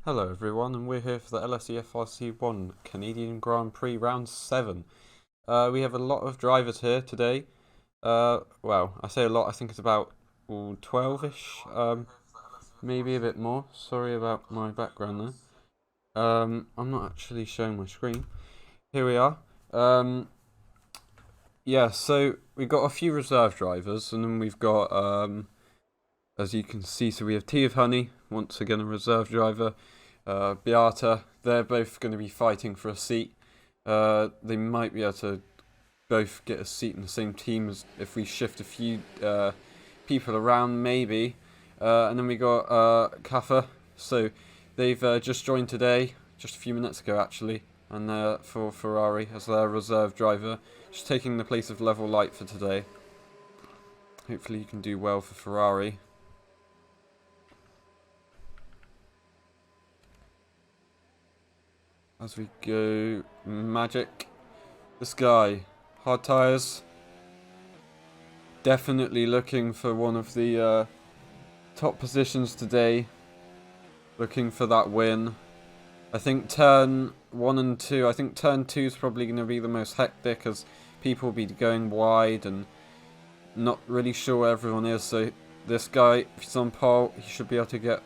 Hello everyone, and we're here for the e-FRC1 Canadian Grand Prix Round 7. We have a lot of drivers here today. Well, I say a lot, I think it's about 12-ish, maybe a bit more. Sorry about my background there. I'm not actually showing my screen. Here we are. Yeah, so we've got a few reserve drivers, and then we've got, as you can see, so we have Tea of Honey, once again a reserve driver. Beata, they're both going to be fighting for a seat. They might be able to both get a seat in the same team as if we shift a few people around, maybe. And then we got Kafa. So they've just joined today, just a few minutes ago actually, and for Ferrari as their reserve driver, just taking the place of Level Light for today. Hopefully you can do well for Ferrari. As we go, Magic. This guy, hard tyres. Definitely looking for one of the top positions today. Looking for that win. I think turn 1 and 2, I think turn 2 is probably going to be the most hectic as people will be going wide and not really sure where everyone is. So this guy, if he's on pole, he should be able to get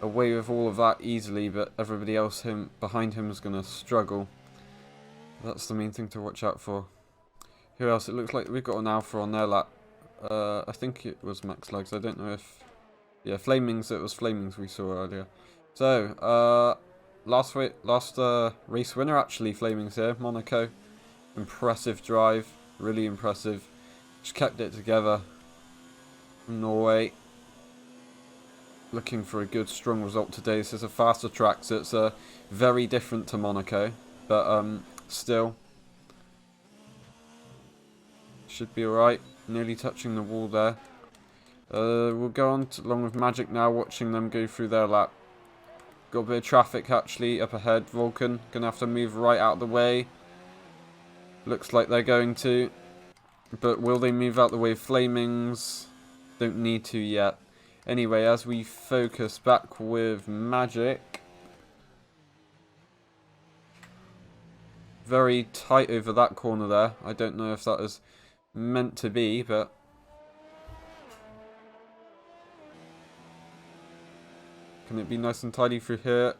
away with all of that easily, but everybody else behind him is going to struggle. That's the main thing to watch out for. Who else? It looks like we've got an Alpha on their lap. I think it was Max Legs. I don't know if... Yeah, Flamings. It was Flamings we saw earlier. So, last race winner actually, Flamings here. Monaco. Impressive drive. Really impressive. Just kept it together. From Norway. Looking for a good, strong result today. This is a faster track, so it's very different to Monaco, but still should be alright. Nearly touching the wall there. We'll go on along with Magic now, watching them go through their lap. Got a bit of traffic actually up ahead. Vulcan gonna have to move right out of the way. Looks like they're going to, but will they move out the way of Flamings? Don't need to yet. Anyway, as we focus back with Magic. Very tight over that corner there. I don't know if that is meant to be, but... Can it be nice and tidy through here?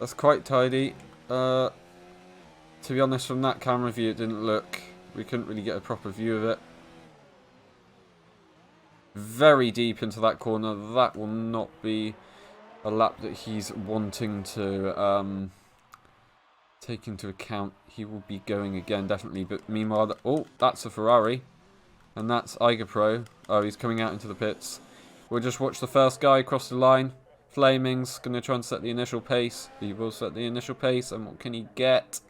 That's quite tidy. To be honest, from that camera view it didn't look... We couldn't really get a proper view of it. Very deep into that corner. That will not be a lap that he's wanting to take into account. He will be going again, definitely. But meanwhile, oh, that's a Ferrari. And that's Iger Pro. Oh, he's coming out into the pits. We'll just watch the first guy cross the line. Flaming's going to try and set the initial pace. He will set the initial pace. And what can he get?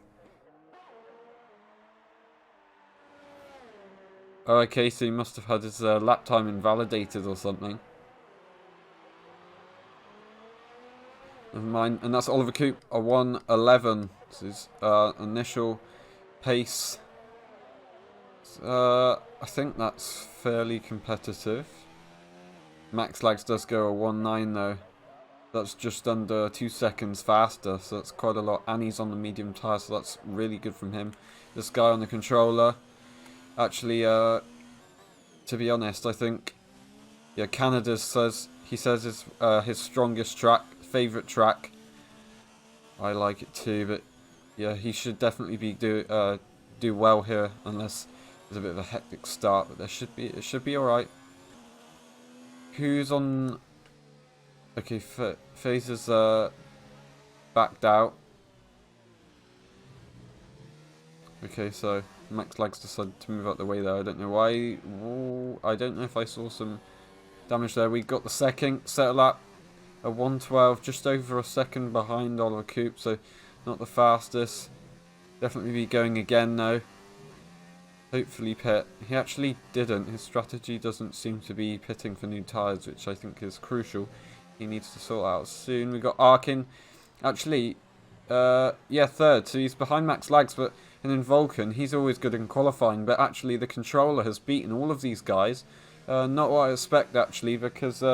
Oh, okay, so he must have had his lap time invalidated or something. Never mind. And that's Oliver Coupe, a 1:11. This is initial pace. I think that's fairly competitive. Max Lags does go a 1:9 though. That's just under 2 seconds faster, so that's quite a lot. And he's on the medium tyre, so that's really good from him. This guy on the controller. Actually, to be honest, I think, yeah, Canada says is his strongest track, favourite track. I like it too, but yeah, he should definitely be do well here, unless there's a bit of a hectic start. But it should be all right. Who's on? Okay, FaZe is backed out. Okay, so Max Lags decided to move out the way there. I don't know why. Ooh, I don't know if I saw some damage there. We got the second set lap, a 1:12, just over a second behind Oliver Coupe, so not the fastest. Definitely be going again though. Hopefully pit. He actually didn't. His strategy doesn't seem to be pitting for new tyres, which I think is crucial. He needs to sort out soon. We got Arkin. Actually, yeah, third. So he's behind Max Lags, but and then Vulcan, he's always good in qualifying, but actually the controller has beaten all of these guys. Not what I expect actually, because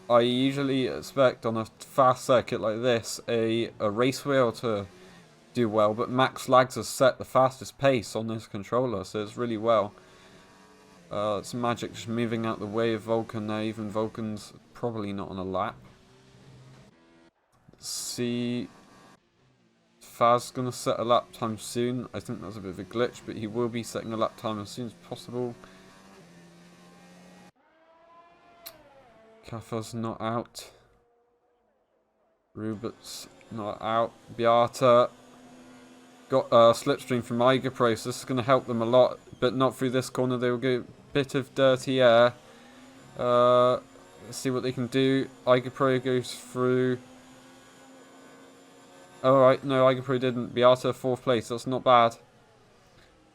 I usually expect on a fast circuit like this a race wheel to do well, but Max Lags has set the fastest pace on this controller, so it's really well. It's Magic just moving out the way of Vulcan there, even Vulcan's probably not on a lap. Let's see, Faz gonna set a lap time soon. I think that's a bit of a glitch, but he will be setting a lap time as soon as possible. Kafa's not out. Rubert's not out. Beata got a slipstream from e-FRC1, so this is going to help them a lot, but not through this corner. They will get a bit of dirty air. Let's see what they can do. e-FRC1 goes through. Alright, no, e-FRC1 didn't. Beata 4th place, that's not bad.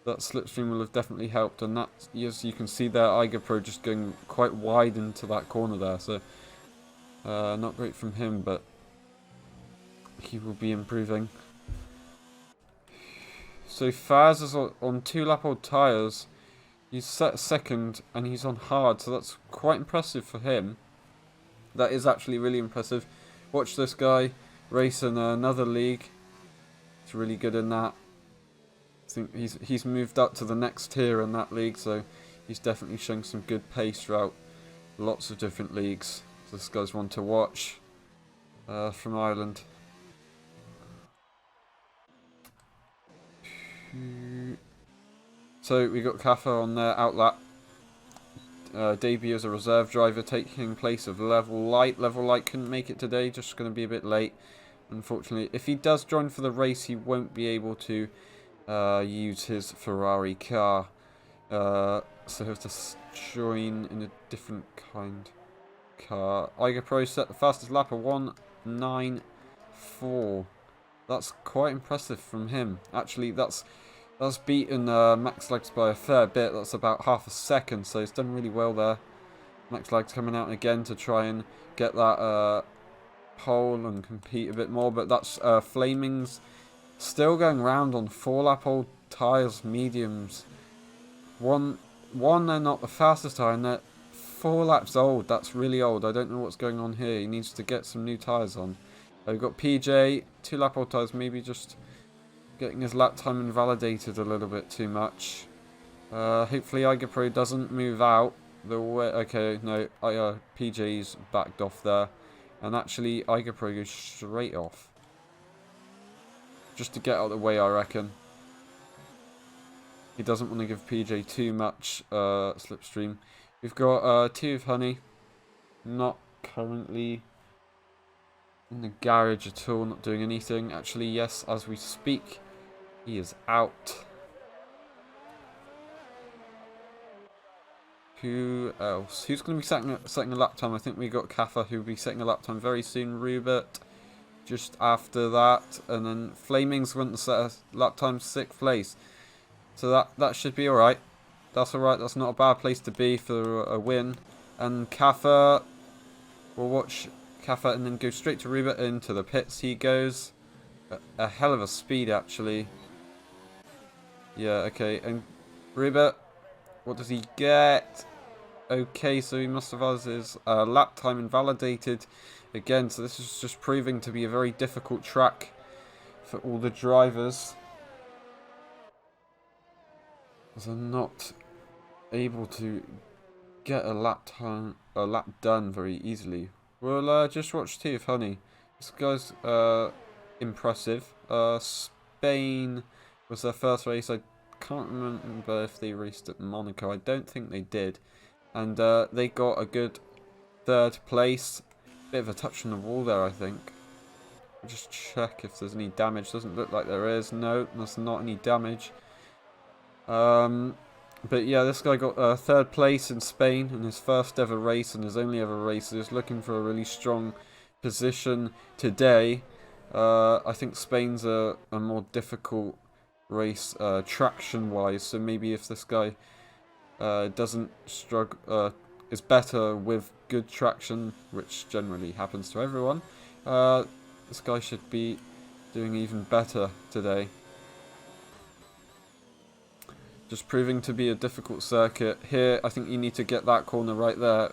That slipstream will have definitely helped, and that, as you can see there, e-FRC1 just going quite wide into that corner there, so not great from him, but he will be improving. So Faz is on 2 lap old tyres. He's set second and he's on hard, so that's quite impressive for him. That is actually really impressive. Watch this guy race in another league. He's really good in that. I think he's moved up to the next tier in that league, so he's definitely showing some good pace throughout lots of different leagues. So this guy's one to watch from Ireland. So we got Kafa on their outlap. Debut as a reserve driver, taking place of Level Light. Level Light couldn't make it today, just going to be a bit late, unfortunately. If he does join for the race, he won't be able to use his Ferrari car. So he'll have to join in a different kind of car. e-FRC1 set the fastest lap of 1:9.4. That's quite impressive from him. Actually, that's beaten Max Lags by a fair bit. That's about half a second, so he's done really well there. Max Lags coming out again to try and get that pole and compete a bit more, but that's Flaming's still going round on 4 lap old tyres, mediums. One, they're not the fastest tyre, and they're 4 laps old. That's really old. I don't know what's going on here. He needs to get some new tyres on. We've got PJ, 2 lap old tyres, maybe just getting his lap time invalidated a little bit too much. Hopefully e-FRC1 doesn't move out the way. Okay, no, PJ's backed off there, and actually e-FRC1 goes straight off just to get out of the way, I reckon. He doesn't want to give PJ too much slipstream. We've got 2 of Honey, not currently in the garage at all, not doing anything. Actually, yes, as we speak, he is out. Who else? Who's going to be setting a lap time? I think we got Kafa, who will be setting a lap time very soon. Rubert just after that, and then Flaming's going to set a lap time 6th place. So that should be alright. That's alright. That's not a bad place to be for a win. And Kafa, we'll watch Kafa and then go straight to Rubert into the pits. He goes a hell of a speed, actually. Yeah, okay. And Rubert, what does he get? Okay, so he must have had his lap time invalidated again. So this is just proving to be a very difficult track for all the drivers, as they're not able to get a lap done very easily. We'll just watch 2 of Honey. This guy's impressive. Spain was their first race. I can't remember if they raced at Monaco. I don't think they did. And they got a good 3rd place. Bit of a touch on the wall there, I think. I'll just check if there's any damage. Doesn't look like there is. No, there's not any damage. But yeah, this guy got 3rd place in Spain in his first ever race and his only ever race. So he's looking for a really strong position today. I think Spain's a more difficult race traction wise, so maybe if this guy doesn't struggle, is better with good traction, which generally happens to everyone, this guy should be doing even better today. Just proving to be a difficult circuit. Here, I think you need to get that corner right there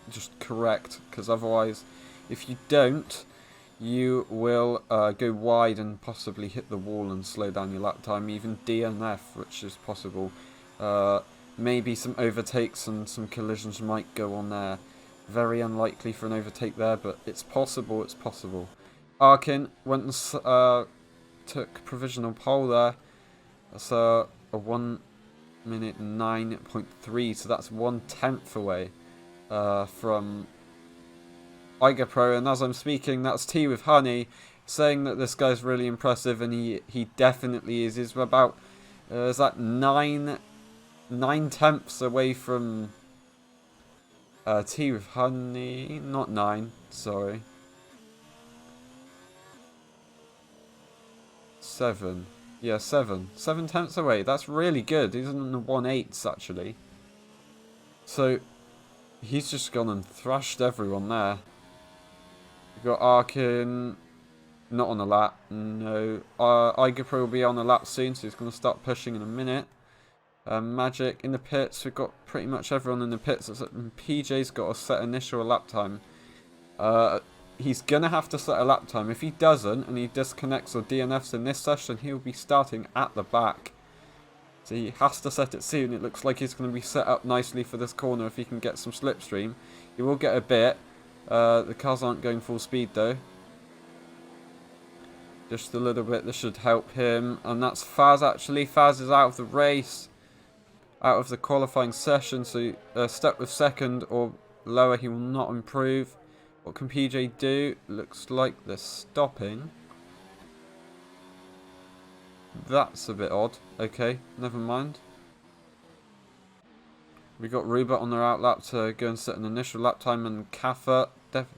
just correct, because otherwise, if you don't, you will go wide and possibly hit the wall and slow down your lap time, even DNF, which is possible. Maybe some overtakes and some collisions might go on there. Very unlikely for an overtake there, but it's possible, it's possible. Arkin went and took provisional pole there. That's a 1 minute 9.3, so that's 1/10 away from e-FRC1. And as I'm speaking, that's Tea with Honey saying that this guy's really impressive, and he definitely is. He's about is that 9/10 away from Tea with Honey. Not 9, sorry. 7. Yeah, 7/10 away. That's really good. He's in the 1/8 actually. So he's just gone and thrashed everyone there. We've got Arkin not on the lap. No. e-FRC1 will be on the lap soon, so he's going to start pushing in a minute. Magic in the pits. We've got pretty much everyone in the pits. PJ's got to set initial lap time. He's going to have to set a lap time. If he doesn't, and he disconnects or DNFs in this session, he'll be starting at the back. So he has to set it soon. It looks like he's going to be set up nicely for this corner if he can get some slipstream. He will get a bit. The cars aren't going full speed though. Just a little bit. This should help him. And that's Faz actually. Faz is out of the race. Out of the qualifying session. So stuck with second or lower, he will not improve. What can PJ do? Looks like they're stopping. That's a bit odd. Okay, never mind. We got Rubert on their out lap to go and set an initial lap time, and Kaffer,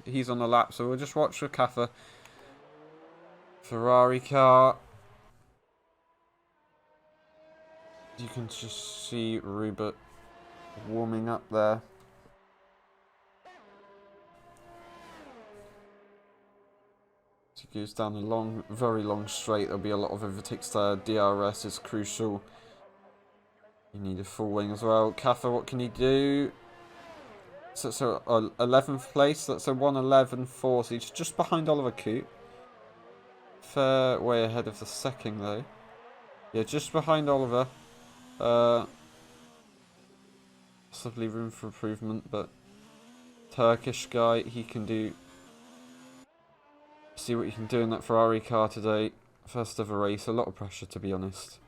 he's on the lap, so we'll just watch for Kaffer. Ferrari car. You can just see Rubert warming up there. Goes down a long, very long straight. There'll be a lot of overtakes there. DRS is crucial. You need a full wing as well. Kaffer, what can he do? So 11th place. That's a 1:11.4. So he's just behind Oliver Coote. Fair way ahead of the second though. Yeah, just behind Oliver. Possibly room for improvement, but Turkish guy, he can do. See what you can do in that Ferrari car today. First ever race, a lot of pressure to be honest.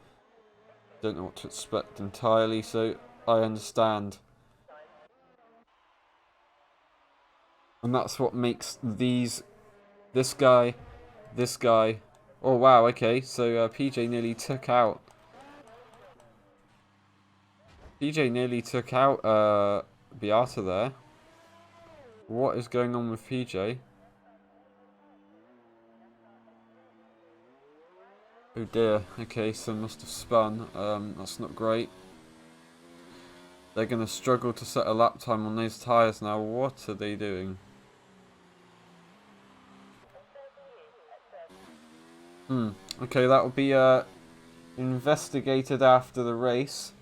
Don't know what to expect entirely, so I understand. And that's what makes this guy. Oh wow, okay, so PJ nearly took out. Beata there. What is going on with PJ? Oh dear, okay, so must have spun. That's not great. They're going to struggle to set a lap time on those tyres now. What are they doing? Okay, that will be investigated after the race.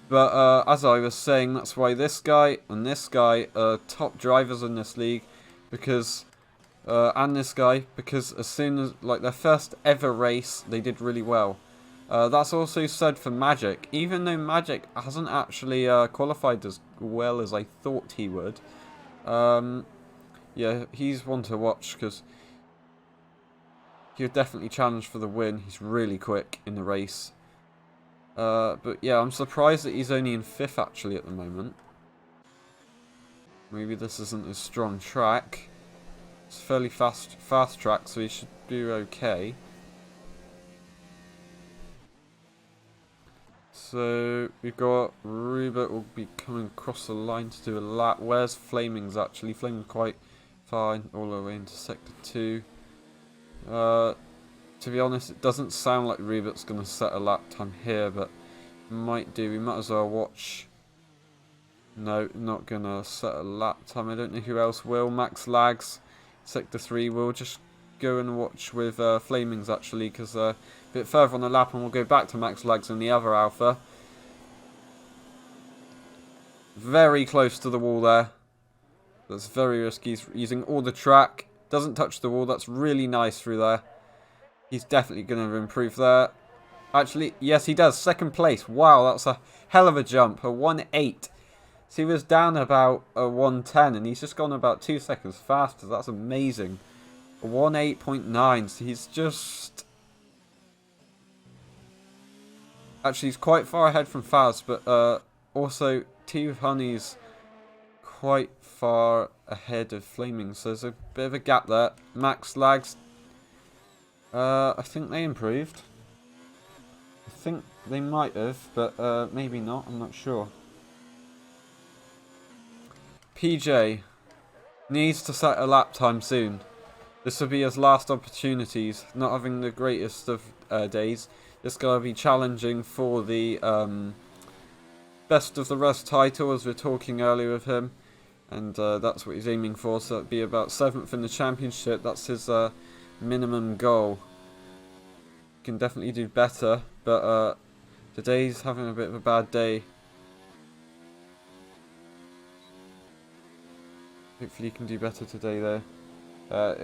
But as I was saying, that's why this guy and this guy are top drivers in this league, because and this guy, because as soon as, like, their first ever race, they did really well. That's also said for Magic. Even though Magic hasn't actually qualified as well as I thought he would. Yeah, he's one to watch, because he'll definitely challenge for the win. He's really quick in the race. But yeah, I'm surprised that he's only in 5th actually at the moment. Maybe this isn't a strong track. It's a fairly fast track, so he should do okay. So we've got Rubert will be coming across the line to do a lap. Where's Flaming's actually? Flaming's quite far all the way into sector 2. To be honest, it doesn't sound like Rubert's going to set a lap time here, but might do. We might as well watch. No, not going to set a lap time. I don't know who else will. Max Lags. Sector 3, we'll just go and watch with Flamings actually, because a bit further on the lap, and we'll go back to Max Lags in the other Alpha. Very close to the wall there. That's very risky. He's using all the track. Doesn't touch the wall. That's really nice through there. He's definitely going to improve there. Actually, yes, he does. Second place. Wow, that's a hell of a jump. A 1.8. So he was down about a 1.10, and he's just gone about 2 seconds faster. That's amazing. A 1.8.9. So he's just... Actually, he's quite far ahead from Faz, but also Tea with Honey's quite far ahead of Flaming. So there's a bit of a gap there. Max lags. I think they improved. I think they might have, but maybe not. I'm not sure. PJ needs to set a lap time soon. This will be his last opportunities. Not having the greatest of days. This guy will be challenging for the best of the rest title, as we were talking earlier with him. And that's what he's aiming for. So it'd be about 7th in the championship. That's his minimum goal. Can definitely do better, but today's having a bit of a bad day. Hopefully he can do better today though.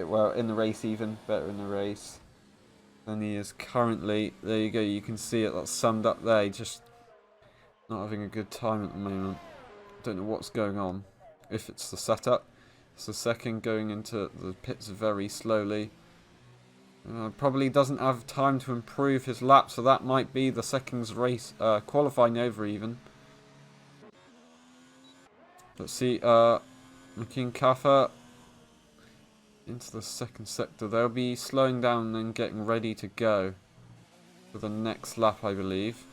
Well, in the race even, better in the race than he is currently. There you go, you can see it, that's summed up there. He's just not having a good time at the moment. Don't know what's going on. If it's the setup. It's the second going into the pits very slowly. Probably doesn't have time to improve his lap, so that might be the second's race, qualifying over even. Let's see, McKean Kaffer into the second sector. They'll be slowing down and getting ready to go for the next lap, I believe.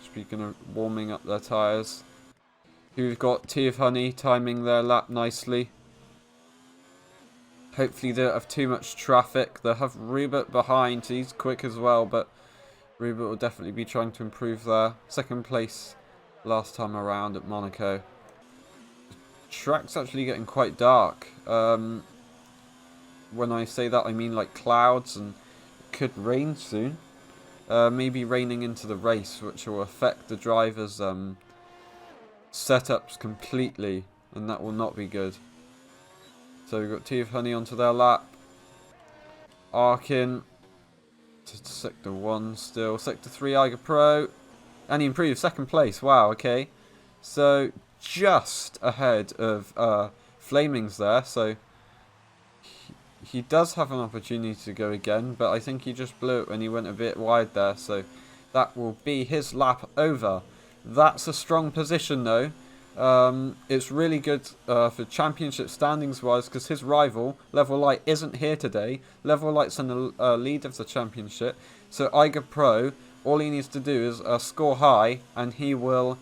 Should be warming up their tyres. Here we've got Tea of Honey timing their lap nicely. Hopefully they don't have too much traffic. They'll have Rupert behind. He's quick as well, but Rupert will definitely be trying to improve there. Second place last time around at Monaco. The track's actually getting quite dark. When I say that, I mean like clouds, and it could rain soon. Maybe raining into the race, which will affect the drivers' setups completely, and that will not be good. So we've got Tea of Honey onto their lap. Arkin to Sector 1 still. Sector 3, Iger Pro. And he improved, second place. Wow, okay. So just ahead of Flamings there. So he does have an opportunity to go again, but I think he just blew it when he went a bit wide there. So that will be his lap over. That's a strong position though. It's really good for championship standings wise, because his rival Level Light isn't here today. Level Light's in the lead of the championship, so Iger Pro, all he needs to do is score high, and he will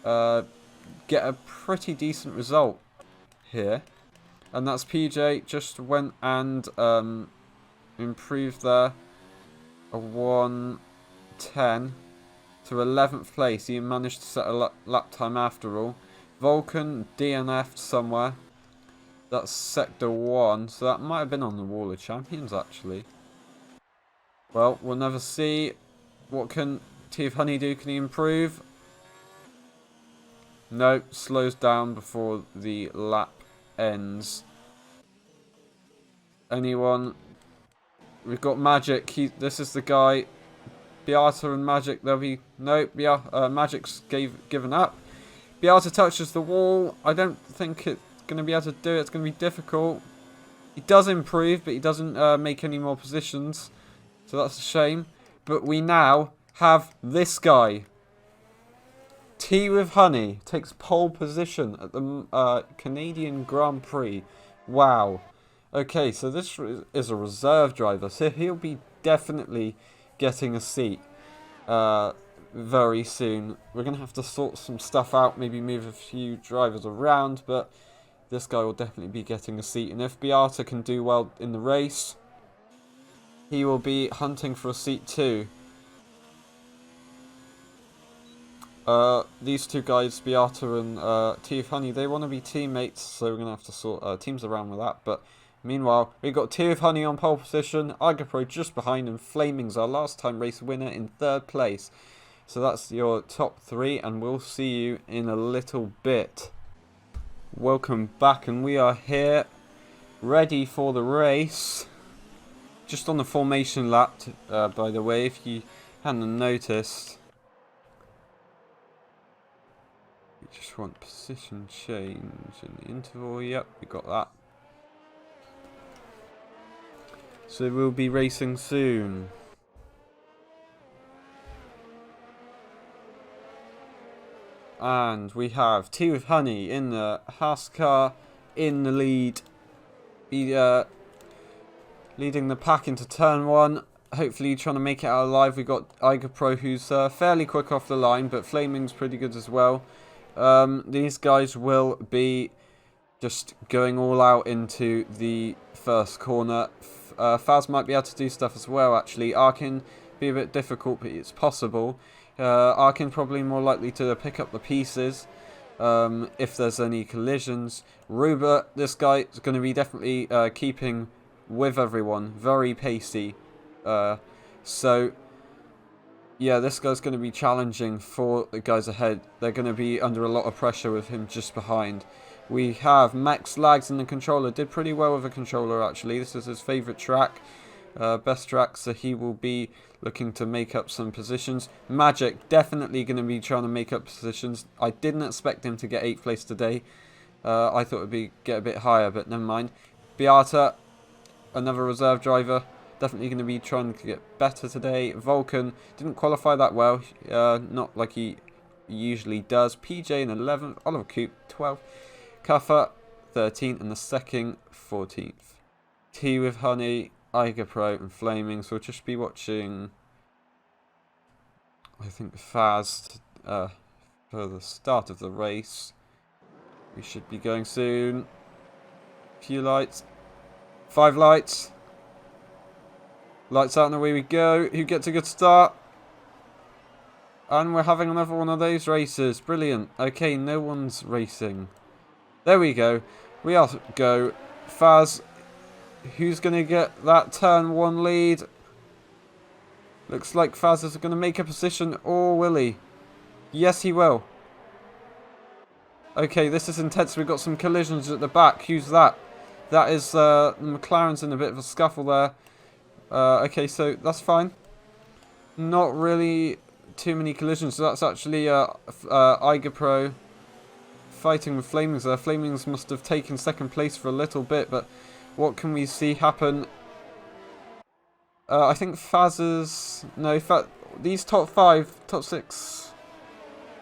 get a pretty decent result here. And that's PJ just went and improved there, a 1:10 to 11th place. He managed to set a lap time after all. Vulcan DNF'd somewhere. That's Sector 1, so that might have been on the Wall of Champions actually. Well, we'll never see. What can Tea of Honey do? Can he improve? No, slows down before the lap ends. Anyone? We've got Magic. This is the guy. Beata and Magic. There'll be no. Magic's given up. Beata touches the wall. I don't think it's going to be able to do it. It's going to be difficult. He does improve, but he doesn't make any more positions. So that's a shame. But we now have this guy. Tea with Honey takes pole position at the Canadian Grand Prix. Wow. Okay, so this is a reserve driver. So he'll be definitely getting a seat very soon. We're going to have to sort some stuff out, maybe move a few drivers around, but this guy will definitely be getting a seat. And if Beata can do well in the race, he will be hunting for a seat too. These two guys, Beata and Tea of Honey, they want to be teammates, so we're going to have to sort teams around with that. But meanwhile, we've got Tea of Honey on pole position, Iger Pro just behind, and Flaming's our last time race winner in 3rd place. So that's your top 3, and we'll see you in a little bit. Welcome back, and we are here, ready for the race. Just on the formation lap, by the way, if you hadn't noticed. We just want position change in the interval. Yep, we got that. So we'll be racing soon. And we have Tea with Honey in the Haas car in the lead. Leading the pack into turn 1. Hopefully trying to make it out alive. We've got e-FRC1 who's fairly quick off the line, but Flaming's pretty good as well. These guys will be just going all out into the first corner. Faz might be able to do stuff as well, actually. Arkin be a bit difficult, but it's possible. Arkin probably more likely to pick up the pieces if there's any collisions. Ruber, this guy is going to be definitely keeping with everyone. Very pacey. So, yeah, this guy's going to be challenging for the guys ahead. They're going to be under a lot of pressure with him just behind. We have Max Lags in the controller. Did pretty well with the controller, actually. This is his favourite track. Best track, so he will be looking to make up some positions. Magic, definitely going to be trying to make up positions. I didn't expect him to get 8th place today. I thought it would get a bit higher, but never mind. Beata, another reserve driver. Definitely going to be trying to get better today. Vulcan didn't qualify that well. Not like he usually does. PJ in 11th. Oliver Coop 12th. Kuffer 13th. And the second 14th. Tea with Honey, e-FRC1 and Flaming. So we'll just be watching, I think, Faz for the start of the race. We should be going soon. Few lights. 5 lights. Lights out and away we go. Who gets a good start? And we're having another one of those races. Brilliant. Okay, no one's racing. There we go. We are go. Faz, who's going to get that turn 1 lead? Looks like Faz is going to make a position. Or will he? Yes, he will. Okay, this is intense. We've got some collisions at the back. Who's that? That is McLaren's in a bit of a scuffle there. Okay, so that's fine. Not really too many collisions. So that's actually e-FRC1 fighting with Flamings there. Flamings must have taken 2nd place for a little bit, but what can we see happen? I think Faz's... No, these top 5, top 6...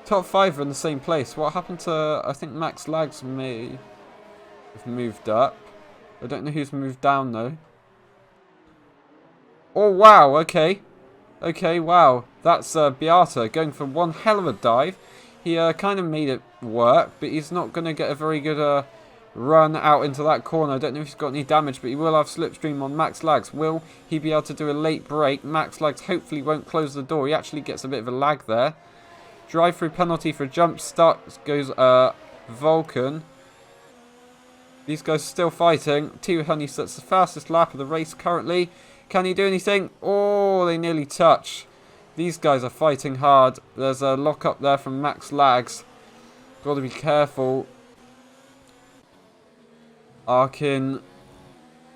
Top 5 are in the same place. What happened to... I think Max Lags may have moved up. I don't know who's moved down, though. Oh, wow, okay. Okay, wow. That's Beata going for one hell of a dive. He kind of made it work, but he's not going to get a very good run out into that corner. I don't know if he's got any damage, but he will have slipstream on Max Lags. Will he be able to do a late break? Max Lags hopefully won't close the door. He actually gets a bit of a lag there. Drive-through penalty for a jump start goes Vulcan. These guys are still fighting. Tea with Honey sets the fastest lap of the race currently. Can he do anything? Oh, they nearly touch. These guys are fighting hard. There's a lock up there from Max Lags. Got to be careful. Arkin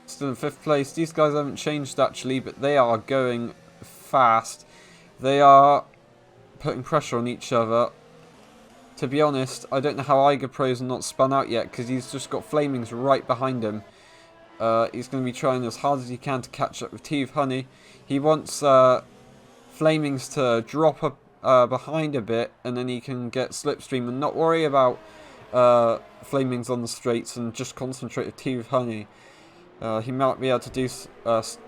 still in 5th place. These guys haven't changed actually, but they are going fast. They are putting pressure on each other. To be honest, I don't know how e-FRC1's not spun out yet, because he's just got Flamings right behind him. He's going to be trying as hard as he can to catch up with Tea with Honey. He wants Flamings to drop up behind a bit, and then he can get slipstream and not worry about Flamings on the straights and just concentrate with Tea with Honey. He might be able to do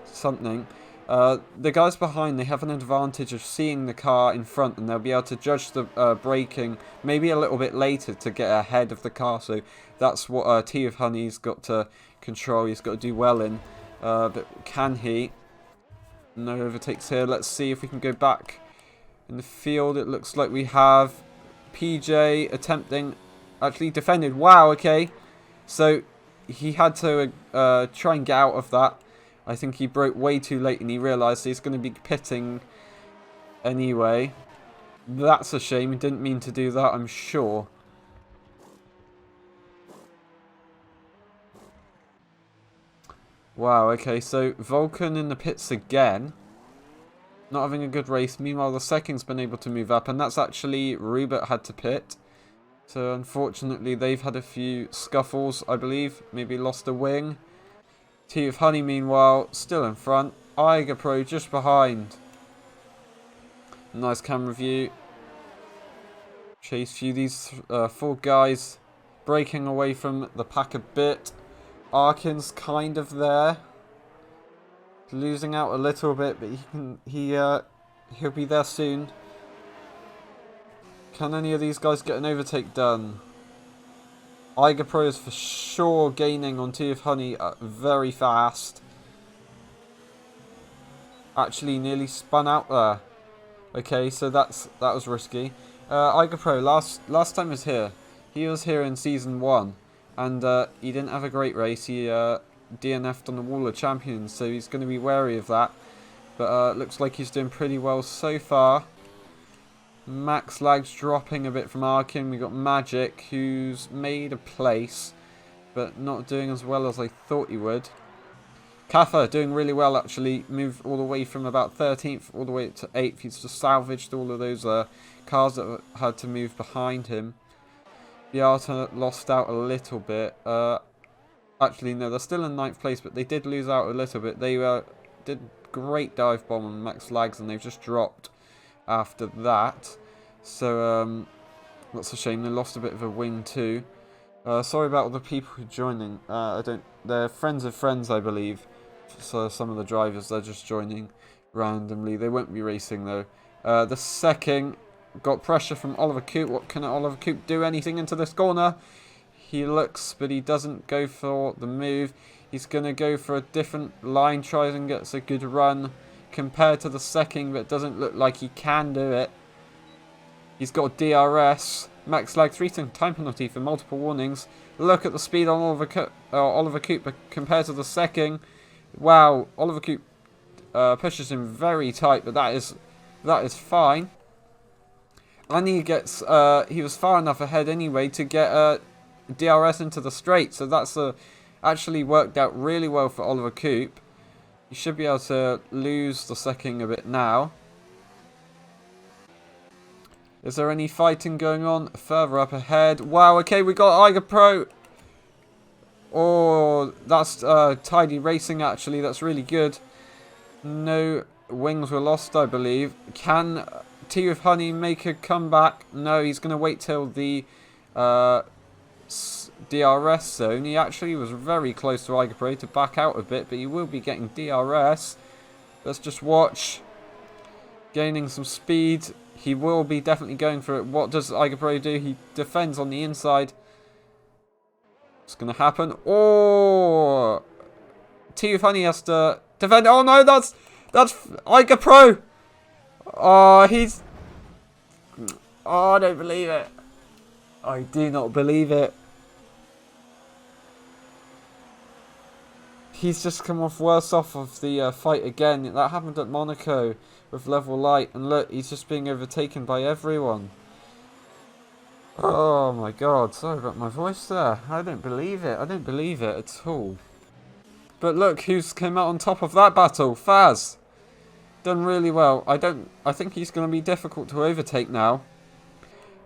something. The guys behind, they have an advantage of seeing the car in front, and they'll be able to judge the braking maybe a little bit later to get ahead of the car. So that's what Tea with Honey's got to control. He's got to do well in. But can he? No overtakes here. Let's see if we can go back in the field. It looks like we have PJ attempting, actually defended. Wow, okay. So he had to try and get out of that. I think he broke way too late and he realised he's going to be pitting anyway. That's a shame. He didn't mean to do that, I'm sure. Wow, okay, so Vulcan in the pits again. Not having a good race. Meanwhile, the second's been able to move up, and that's actually Rubert had to pit. So unfortunately, they've had a few scuffles, I believe. Maybe lost a wing. Tea of Honey, meanwhile, still in front. Iger Pro just behind. Nice camera view. Chase few. These 4 guys breaking away from the pack a bit. Arkin's kind of there. Losing out a little bit, but he'll be there soon. Can any of these guys get an overtake done? Iger Pro is for sure gaining on Tea of Honey very fast. Actually nearly spun out there. Okay, so that was risky. Iger Pro, last time he was here in season 1, and he didn't have a great race. He DNF'd on the Wall of Champions, so he's going to be wary of that. But looks like he's doing pretty well so far. Max Lag's dropping a bit from Arkin. We got Magic, who's made a place, but not doing as well as I thought he would. Kaffa doing really well, actually. Moved all the way from about 13th all the way to 8th. He's just salvaged all of those cars that had to move behind him. Beata lost out a little bit. Actually, no, they're still in 9th place, but they did lose out a little bit. They did great dive bomb on Max Lags, and they've just dropped after that. So that's a shame. They lost a bit of a wing too. Sorry about all the people who are joining. They're friends of friends, I believe. So some of the drivers, they're just joining randomly. They won't be racing though. The second got pressure from Oliver Coop. What can Oliver Coop do? Anything into this corner? He looks, but he doesn't go for the move. He's going to go for a different line, tries and gets a good run compared to the second, but it doesn't look like he can do it. He's got DRS. Max Lag 3-time penalty for multiple warnings. Look at the speed on Oliver Coop compared to the second. Wow, Oliver Coop pushes him very tight, but that is fine. And he was far enough ahead anyway to get DRS into the straight, so that's actually worked out really well for Oliver Coop. He should be able to lose the second a bit now. Is there any fighting going on further up ahead? Wow, okay, we got Iger Pro. Oh, that's tidy racing, actually. That's really good. No wings were lost, I believe. Can Tea of Honey make a comeback? No, he's going to wait till the DRS zone. He actually was very close to Iger Pro to back out a bit, but he will be getting DRS. Let's just watch. Gaining some speed. He will be definitely going for it. What does Iger Pro do? He defends on the inside. What's going to happen? Oh! Tea of Honey has to defend. Oh no, that's Iger Pro! Oh, he's... Oh, I don't believe it. I do not believe it. He's just come off worse off of the fight again. That happened at Monaco with Level Light. And look, he's just being overtaken by everyone. Oh my god, sorry about my voice there. I don't believe it. I don't believe it at all. But look, who's came out on top of that battle? Faz. Done really well. I think he's going to be difficult to overtake now.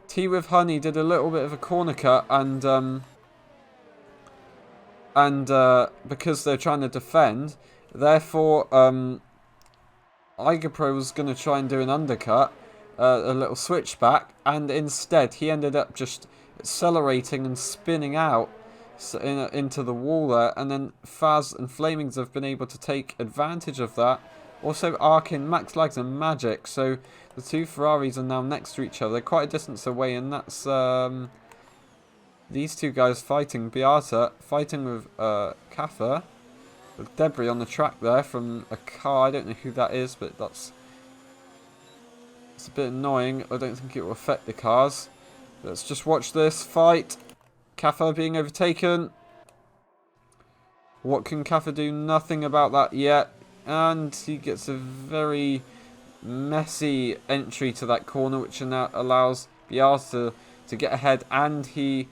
Tea with Honey did a little bit of a corner cut, and because they're trying to defend, therefore Iger Pro was going to try and do an undercut, a little switchback, and instead he ended up just accelerating and spinning out into the wall there, and then Faz and Flamings have been able to take advantage of that. Also Arkin, Max Lags and Magic, so the two Ferraris are now next to each other. They're quite a distance away, and that's these two guys fighting. Beata fighting with Kaffa. With debris on the track there from a car. I don't know who that is, but it's a bit annoying. I don't think it will affect the cars. Let's just watch this fight. Kaffa being overtaken. What can Kaffa do? Nothing about that yet. And he gets a very messy entry to that corner, which now allows Beata to get ahead, and he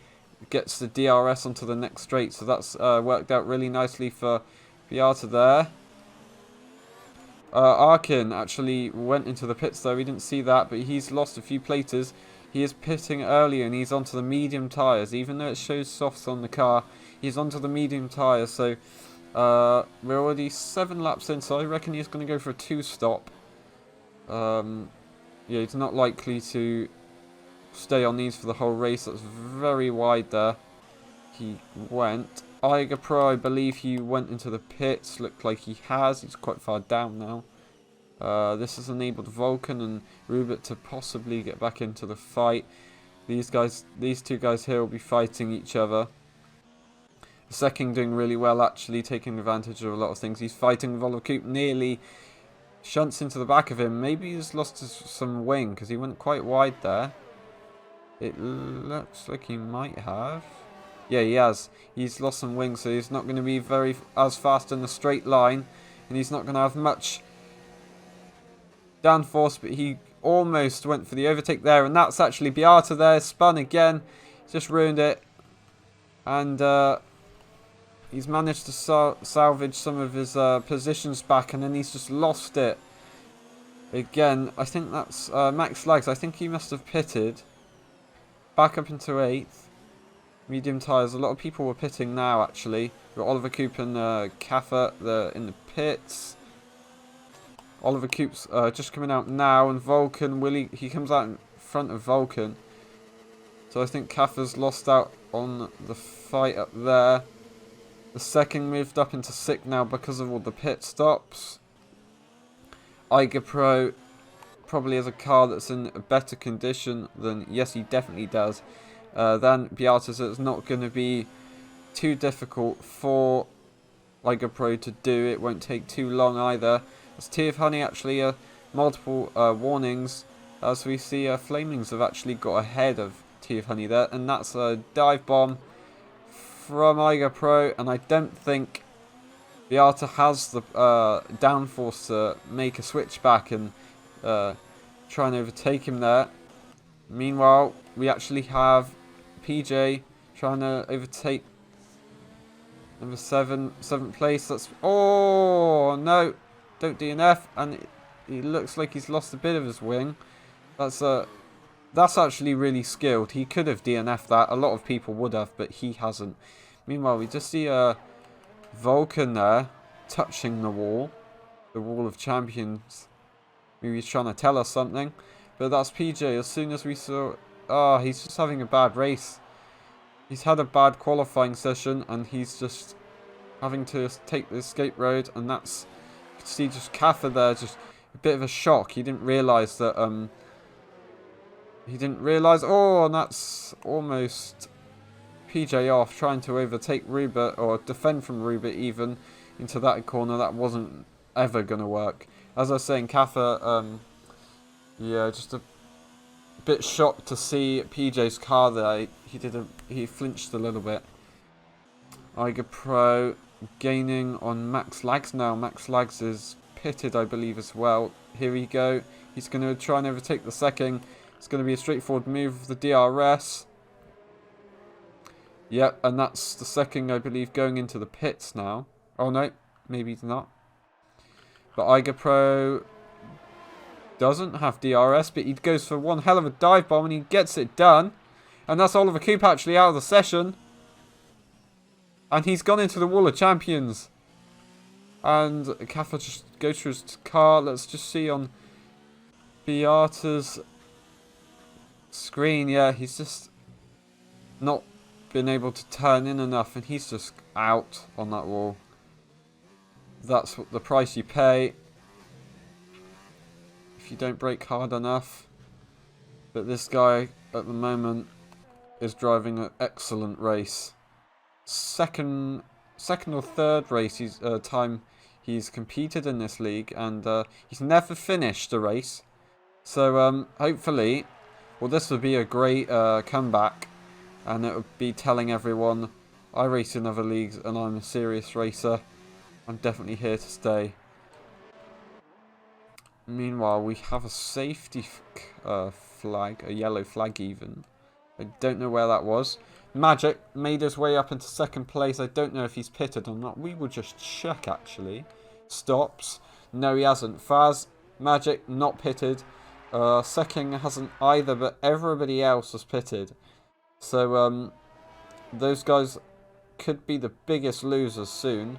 gets the DRS onto the next straight. So that's worked out really nicely for Beata there. Arkin actually went into the pits though. We didn't see that, but he's lost a few platers. He is pitting earlier and he's onto the medium tyres. Even though it shows softs on the car, he's onto the medium tyres. So we're already 7 laps in, so I reckon he's going to go for a 2-stop. Yeah, he's not likely to stay on these for the whole race. That's very wide there. He went. Iger Pro, I believe he went into the pits. Looked like he has. He's quite far down now. This has enabled Vulcan and Rubert to possibly get back into the fight. These two guys here will be fighting each other. The second doing really well, actually taking advantage of a lot of things. He's fighting Volocoop, nearly shunts into the back of him. Maybe he's lost some wing because he went quite wide there. It looks like he might have. Yeah, he has. He's lost some wings, so he's not going to be as fast in the straight line, and he's not going to have much downforce, but he almost went for the overtake there, and that's actually Beata there, spun again, just ruined it, and he's managed to salvage some of his positions back, and then he's just lost it again. I think that's Max Lags. I think he must have pitted back up into 8th. Medium tyres. A lot of people were pitting now, actually. We've got Oliver Coop and Kaffer in the pits. Oliver Coop's just coming out now, and Vulcan, he comes out in front of Vulcan. So I think Kaffer's lost out on the fight up there. The second moved up into 6th now because of all the pit stops. Iger Pro probably has a car that's in a better condition than, yes, he definitely does, than Beata, so it's not going to be too difficult for Iger Pro to do. It won't take too long either. As Tea of Honey actually multiple warnings, as we see Flamings have actually got ahead of Tea of Honey there, and that's a dive bomb from Iger Pro, and I don't think Beata has the downforce to make a switch back and try and overtake him there. Meanwhile, we actually have PJ trying to overtake number 7th place. That's, oh no, don't DNF, and it looks like he's lost a bit of his wing. That's actually really skilled. He could have DNF'd that. A lot of people would have, but he hasn't. Meanwhile, we just see Vulcan there touching the wall of champions. Maybe he's trying to tell us something, but that's PJ. As soon as we saw, he's just having a bad race. He's had a bad qualifying session, and he's just having to take the escape road, and that's, you can see just Kaffer there, just a bit of a shock. He didn't realise that, oh, and that's almost PJ off, trying to overtake Rubert, or defend from Rubert even, into that corner. That wasn't ever going to work. As I was saying, Kaffer, yeah, just a bit shocked to see PJ's car there. He flinched a little bit. Iger Pro gaining on Max Lags now. Max Lags is pitted, I believe, as well. Here we go. He's going to try and overtake the second. It's going to be a straightforward move of the DRS. Yep, and that's the second, I believe, going into the pits now. Oh no, maybe it's not. But Iger Pro doesn't have DRS, but he goes for one hell of a dive bomb and he gets it done. And that's Oliver Coop actually out of the session. And he's gone into the Wall of Champions. And Kaffer just goes through his car. Let's just see on Beata's screen. Yeah, he's just not been able to turn in enough, and he's just out on that wall. That's what the price you pay if you don't brake hard enough. But this guy at the moment is driving an excellent race. Second or third race time he's competed in this league, and he's never finished a race. So hopefully, well, this would be a great comeback, and it would be telling everyone I race in other leagues and I'm a serious racer. I'm definitely here to stay. Meanwhile, we have a safety flag, a yellow flag even. I don't know where that was. Magic made his way up into second place. I don't know if he's pitted or not. We will just check, actually. Stops. No, he hasn't. Faz, Magic, not pitted. Second hasn't either, but everybody else was pitted. So, those guys could be the biggest losers soon.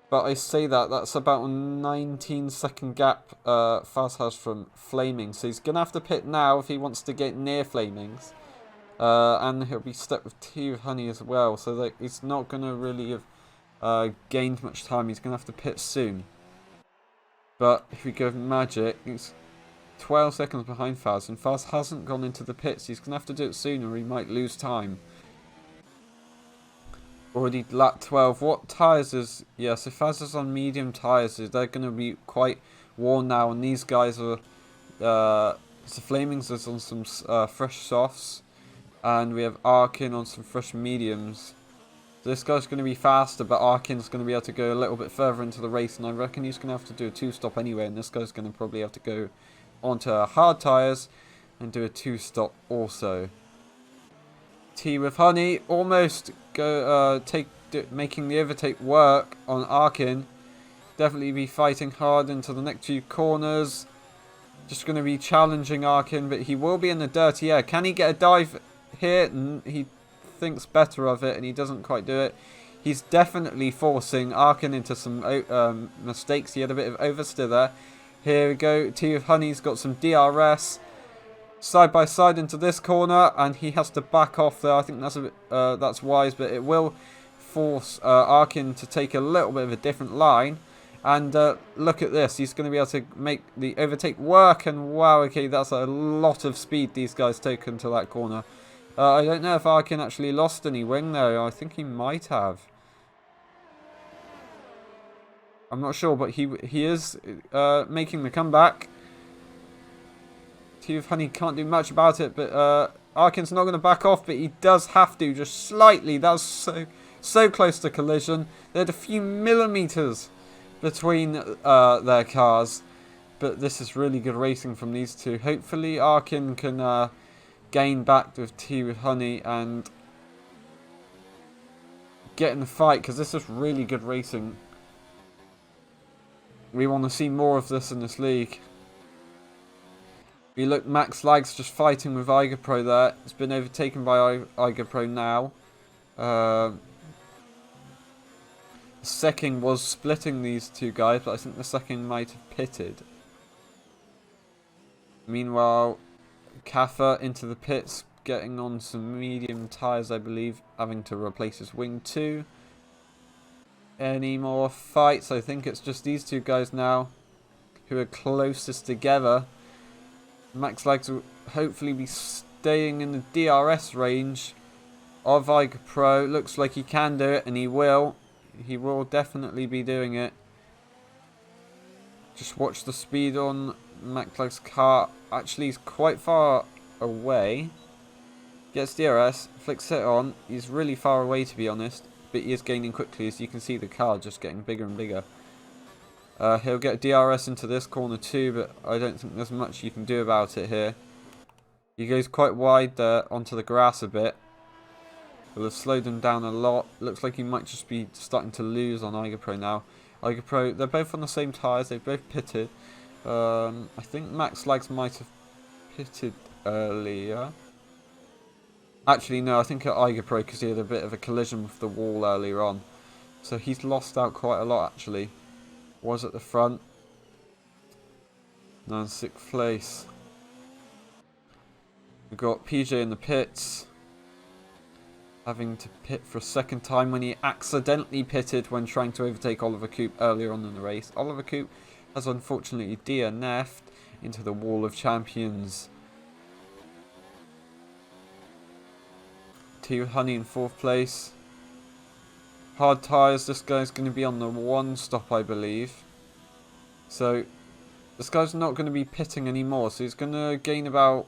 But I say that's about a 19-second gap Faz has from Flaming. So he's going to have to pit now if he wants to get near Flamings. And he'll be stuck with 2 Honey as well. So that he's not going to really have gained much time. He's going to have to pit soon. But if we go with Magic, he's 12 seconds behind Faz. And Faz hasn't gone into the pits. He's going to have to do it soon or he might lose time. Already lap 12. What tyres is... Yeah, so Faz is on medium tyres. So they're going to be quite worn now. And these guys are... so Flamings is on some fresh softs. And we have Arkin on some fresh mediums. So this guy's going to be faster, but Arkin's going to be able to go a little bit further into the race. And I reckon he's going to have to do a 2-stop anyway. And this guy's going to probably have to go onto hard tyres and do a 2-stop also. T with Honey almost making the overtake work on Arkin. Definitely be fighting hard into the next few corners. Just going to be challenging Arkin, but he will be in the dirty air. Can he get a dive here? He thinks better of it and he doesn't quite do it. He's definitely forcing Arkin into some mistakes. He had a bit of oversteer there. Here we go. T with Honey's got some DRS. Side by side into this corner, and he has to back off there. I think that's a bit, that's wise, but it will force Arkin to take a little bit of a different line. And look at this, he's going to be able to make the overtake work. And wow, okay, that's a lot of speed these guys take into that corner. I don't know if Arkin actually lost any wing there. I think he might have. I'm not sure, but he is making the comeback. T with Honey can't do much about it, but Arkin's not going to back off, but he does have to, just slightly. That was so close to collision. They had a few millimeters between their cars, but this is really good racing from these two. Hopefully Arkin can gain back with T with Honey and get in the fight, because this is really good racing. We want to see more of this in this league. We look, Max Lag's just fighting with Iger Pro there. It's been overtaken by Iger Pro now. Secking was splitting these two guys, but I think the second might have pitted. Meanwhile, Kaffa into the pits, getting on some medium tyres, I believe, having to replace his wing 2. Any more fights? I think it's just these two guys now who are closest together. Max Lags will hopefully be staying in the DRS range of Iger Pro. Looks like he can do it, and he will. He will definitely be doing it. Just watch the speed on Max Lags' car. Actually, he's quite far away. Gets DRS, flicks it on. He's really far away, to be honest, but he is gaining quickly, as you can see the car just getting bigger and bigger. He'll get DRS into this corner too, but I don't think there's much you can do about it here. He goes quite wide there onto the grass a bit. Will have slowed him down a lot. Looks like he might just be starting to lose on Iger Pro now. Iger Pro, they're both on the same tyres. They've both pitted. I think Max Lags might have pitted earlier. Actually, no, I think at Iger Pro, because he had a bit of a collision with the wall earlier on. So he's lost out quite a lot, actually. Was at the front. Now in 6th place. We've got PJ in the pits. Having to pit for a second time when he accidentally pitted when trying to overtake Oliver Coupe earlier on in the race. Oliver Coupe has unfortunately DNF'd into the Wall of Champions. T with Honey in 4th place. Hard tyres, this guy's going to be on the 1 stop, I believe. So, this guy's not going to be pitting anymore, so he's going to gain about...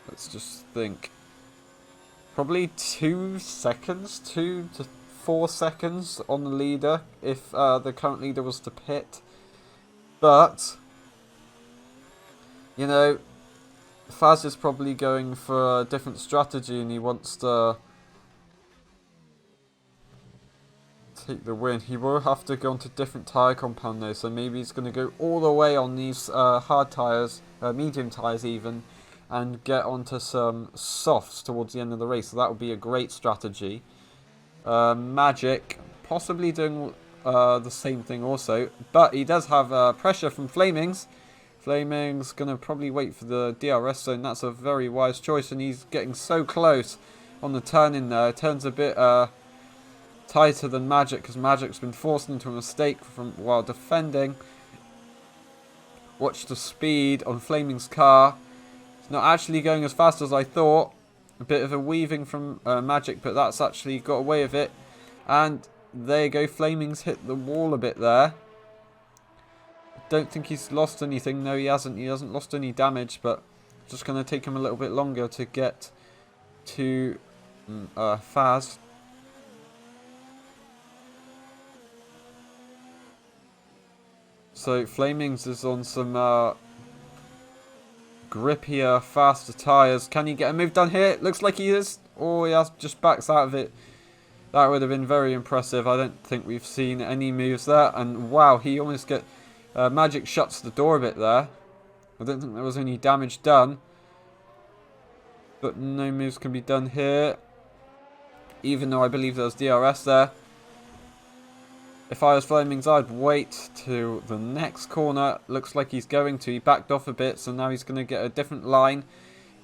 Let's just think. Probably 2 seconds, 2 to 4 seconds on the leader, if the current leader was to pit. But, you know, Faz is probably going for a different strategy and he wants to take the win. He will have to go onto different tyre compound though, so maybe he's going to go all the way on these hard tyres, medium tyres even, and get onto some softs towards the end of the race. So that would be a great strategy. Magic possibly doing the same thing also, but he does have pressure from Flamings. Flaming's going to probably wait for the DRS zone. That's a very wise choice, and he's getting so close on the turn in there. Turns a bit tighter than Magic, because Magic's been forced into a mistake from while defending. Watch the speed on Flaming's car. It's not actually going as fast as I thought. A bit of a weaving from Magic, but that's actually got away with it. And there you go, Flaming's hit the wall a bit there. Don't think he's lost anything. No, he hasn't. He hasn't lost any damage, but just going to take him a little bit longer to get to Faz. So Flamings is on some grippier, faster tyres. Can he get a move done here? Looks like he is. Oh, he has just backs out of it. That would have been very impressive. I don't think we've seen any moves there. And wow, he almost get... Magic shuts the door a bit there. I don't think there was any damage done. But no moves can be done here. Even though I believe there was DRS there. If I was Flamings, I'd wait to the next corner. Looks like he's going to. He backed off a bit, so now he's going to get a different line.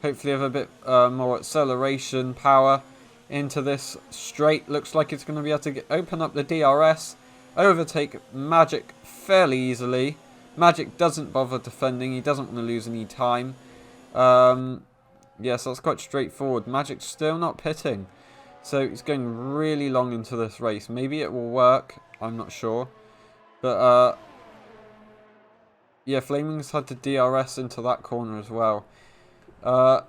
Hopefully have a bit more acceleration power into this straight. Looks like it's going to be able to open up the DRS. Overtake Magic fairly easily. Magic doesn't bother defending. He doesn't want to lose any time. Yeah, so that's quite straightforward. Magic's still not pitting. So he's going really long into this race. Maybe it will work. I'm not sure. But, yeah, Flaming's had to DRS into that corner as well.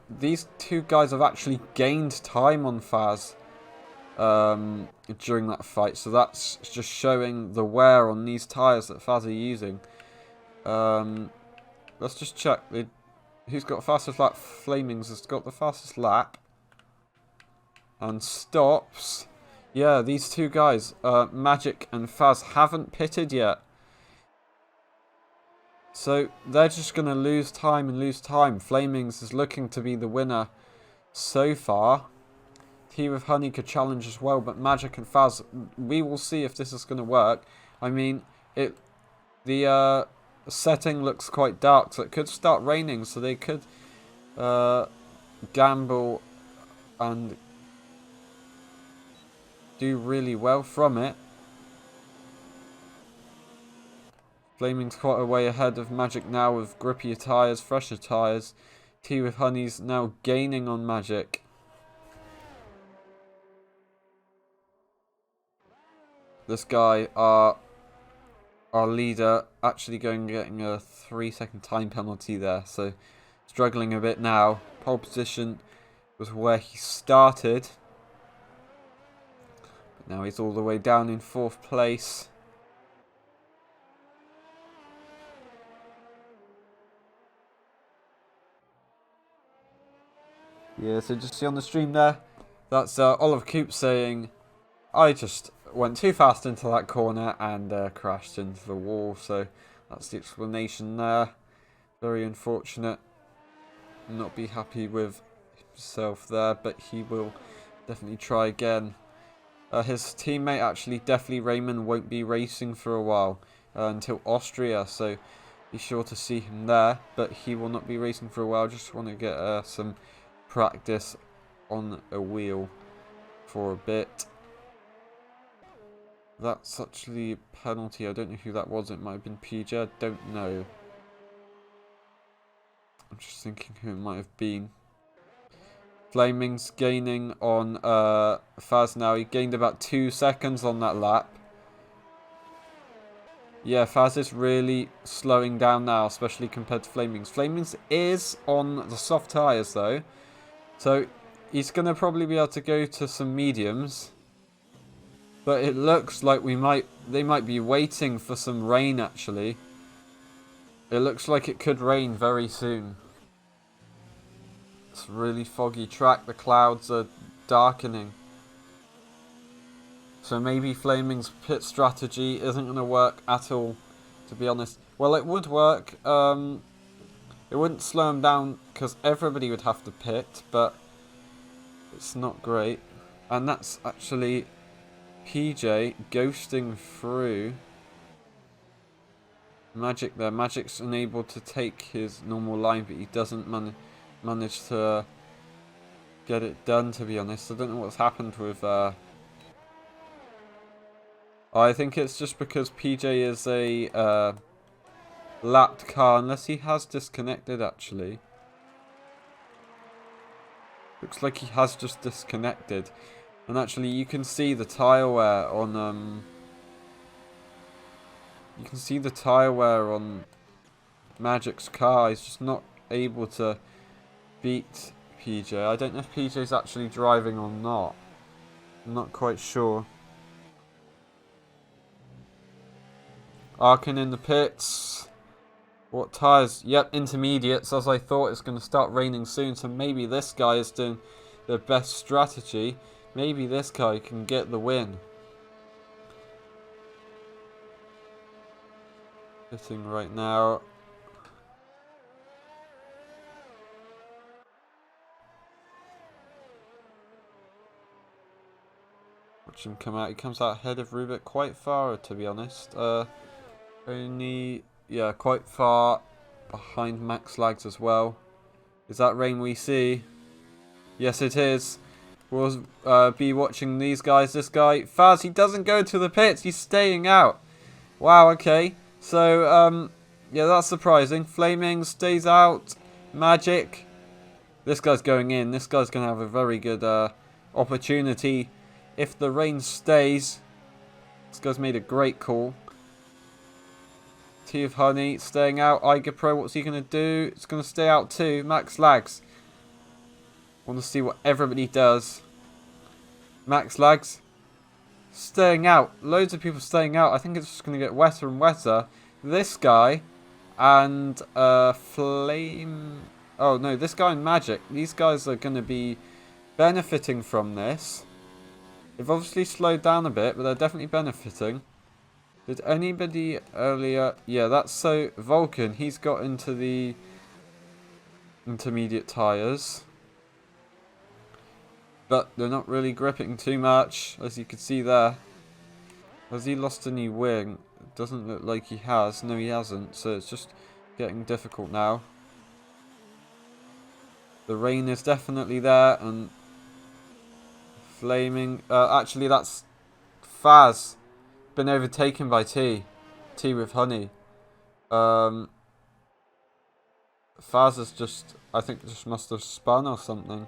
These two guys have actually gained time on Faz during that fight. So that's just showing the wear on these tyres that Faz are using. Let's just check. Who's got fastest lap? Flamings has got the fastest lap. And stops. Yeah, these two guys, Magic and Faz, haven't pitted yet. So they're just going to lose time and lose time. Flamings is looking to be the winner so far. Tea with Honey could challenge as well, but Magic and Faz, we will see if this is going to work. I mean, the setting looks quite dark, so it could start raining, so they could gamble and do really well from it. Flaming's quite a way ahead of Magic now with grippier tyres, fresher tyres. Tea with Honey's now gaining on Magic. This guy, our leader, actually getting a 3-second time penalty there, so struggling a bit now. Pole position was where he started. But now he's all the way down in 4th place. Yeah, so just see on the stream there, that's Oliver Coop saying, I just went too fast into that corner and crashed into the wall. So that's the explanation there. Very unfortunate. Not be happy with himself there, but he will definitely try again. His teammate, actually, Deathly Raymond, won't be racing for a while until Austria, so be sure to see him there. But he will not be racing for a while. Just want to get some practice on a wheel for a bit. That's actually a penalty. I don't know who that was. It might have been PJ. I don't know. I'm just thinking who it might have been. Flaming's gaining on Faz now. He gained about 2 seconds on that lap. Yeah, Faz is really slowing down now, especially compared to Flaming's. Flaming's is on the soft tyres though. So he's going to probably be able to go to some mediums. But it looks like they might be waiting for some rain actually. It looks like it could rain very soon. It's a really foggy track. The clouds are darkening. So maybe Flaming's pit strategy isn't going to work at all, to be honest. Well, it would work. It wouldn't slow him down because everybody would have to pit, but it's not great. And that's actually PJ ghosting through Magic there. Magic's unable to take his normal line, but he doesn't manage to get it done, to be honest. I don't know what's happened with... I think it's just because PJ is a lapped car, unless he has disconnected, actually. Looks like he has just disconnected. And actually, you can see the tyre wear on... You can see the tyre wear on Magic's car. He's just not able to beat PJ. I don't know if PJ's actually driving or not. I'm not quite sure. Arkin in the pits. What tyres? Yep, intermediates. As I thought, it's going to start raining soon. So maybe this guy is doing the best strategy. Maybe this guy can get the win. Pitting right now. Watch him come out. He comes out ahead of Rubik quite far, to be honest. Only, yeah, quite far behind Max Lags as well. Is that rain we see? Yes, it is. We'll be watching these guys. This guy, Faz, he doesn't go to the pits. He's staying out. Wow, okay. So, yeah, that's surprising. Flaming stays out. Magic. This guy's going in. This guy's going to have a very good opportunity. If the rain stays, this guy's made a great call. Tea of Honey staying out. Iger Pro, what's he going to do? It's going to stay out too. Max Lags. Want to see what everybody does. Max Lags staying out. Loads of people staying out. I think it's just going to get wetter and wetter. This guy and Flame... Oh no, this guy and Magic. These guys are going to be benefiting from this. They've obviously slowed down a bit, but they're definitely benefiting. Did anybody earlier... Yeah, that's so... Vulcan, he's got into the intermediate tyres. But they're not really gripping too much, as you can see there. Has he lost any wing? It doesn't look like he has. No, he hasn't. So it's just getting difficult now. The rain is definitely there, and... Flaming... actually, that's... Faz. Been overtaken by Tea. Tea with Honey. Faz has just... I think just must have spun or something.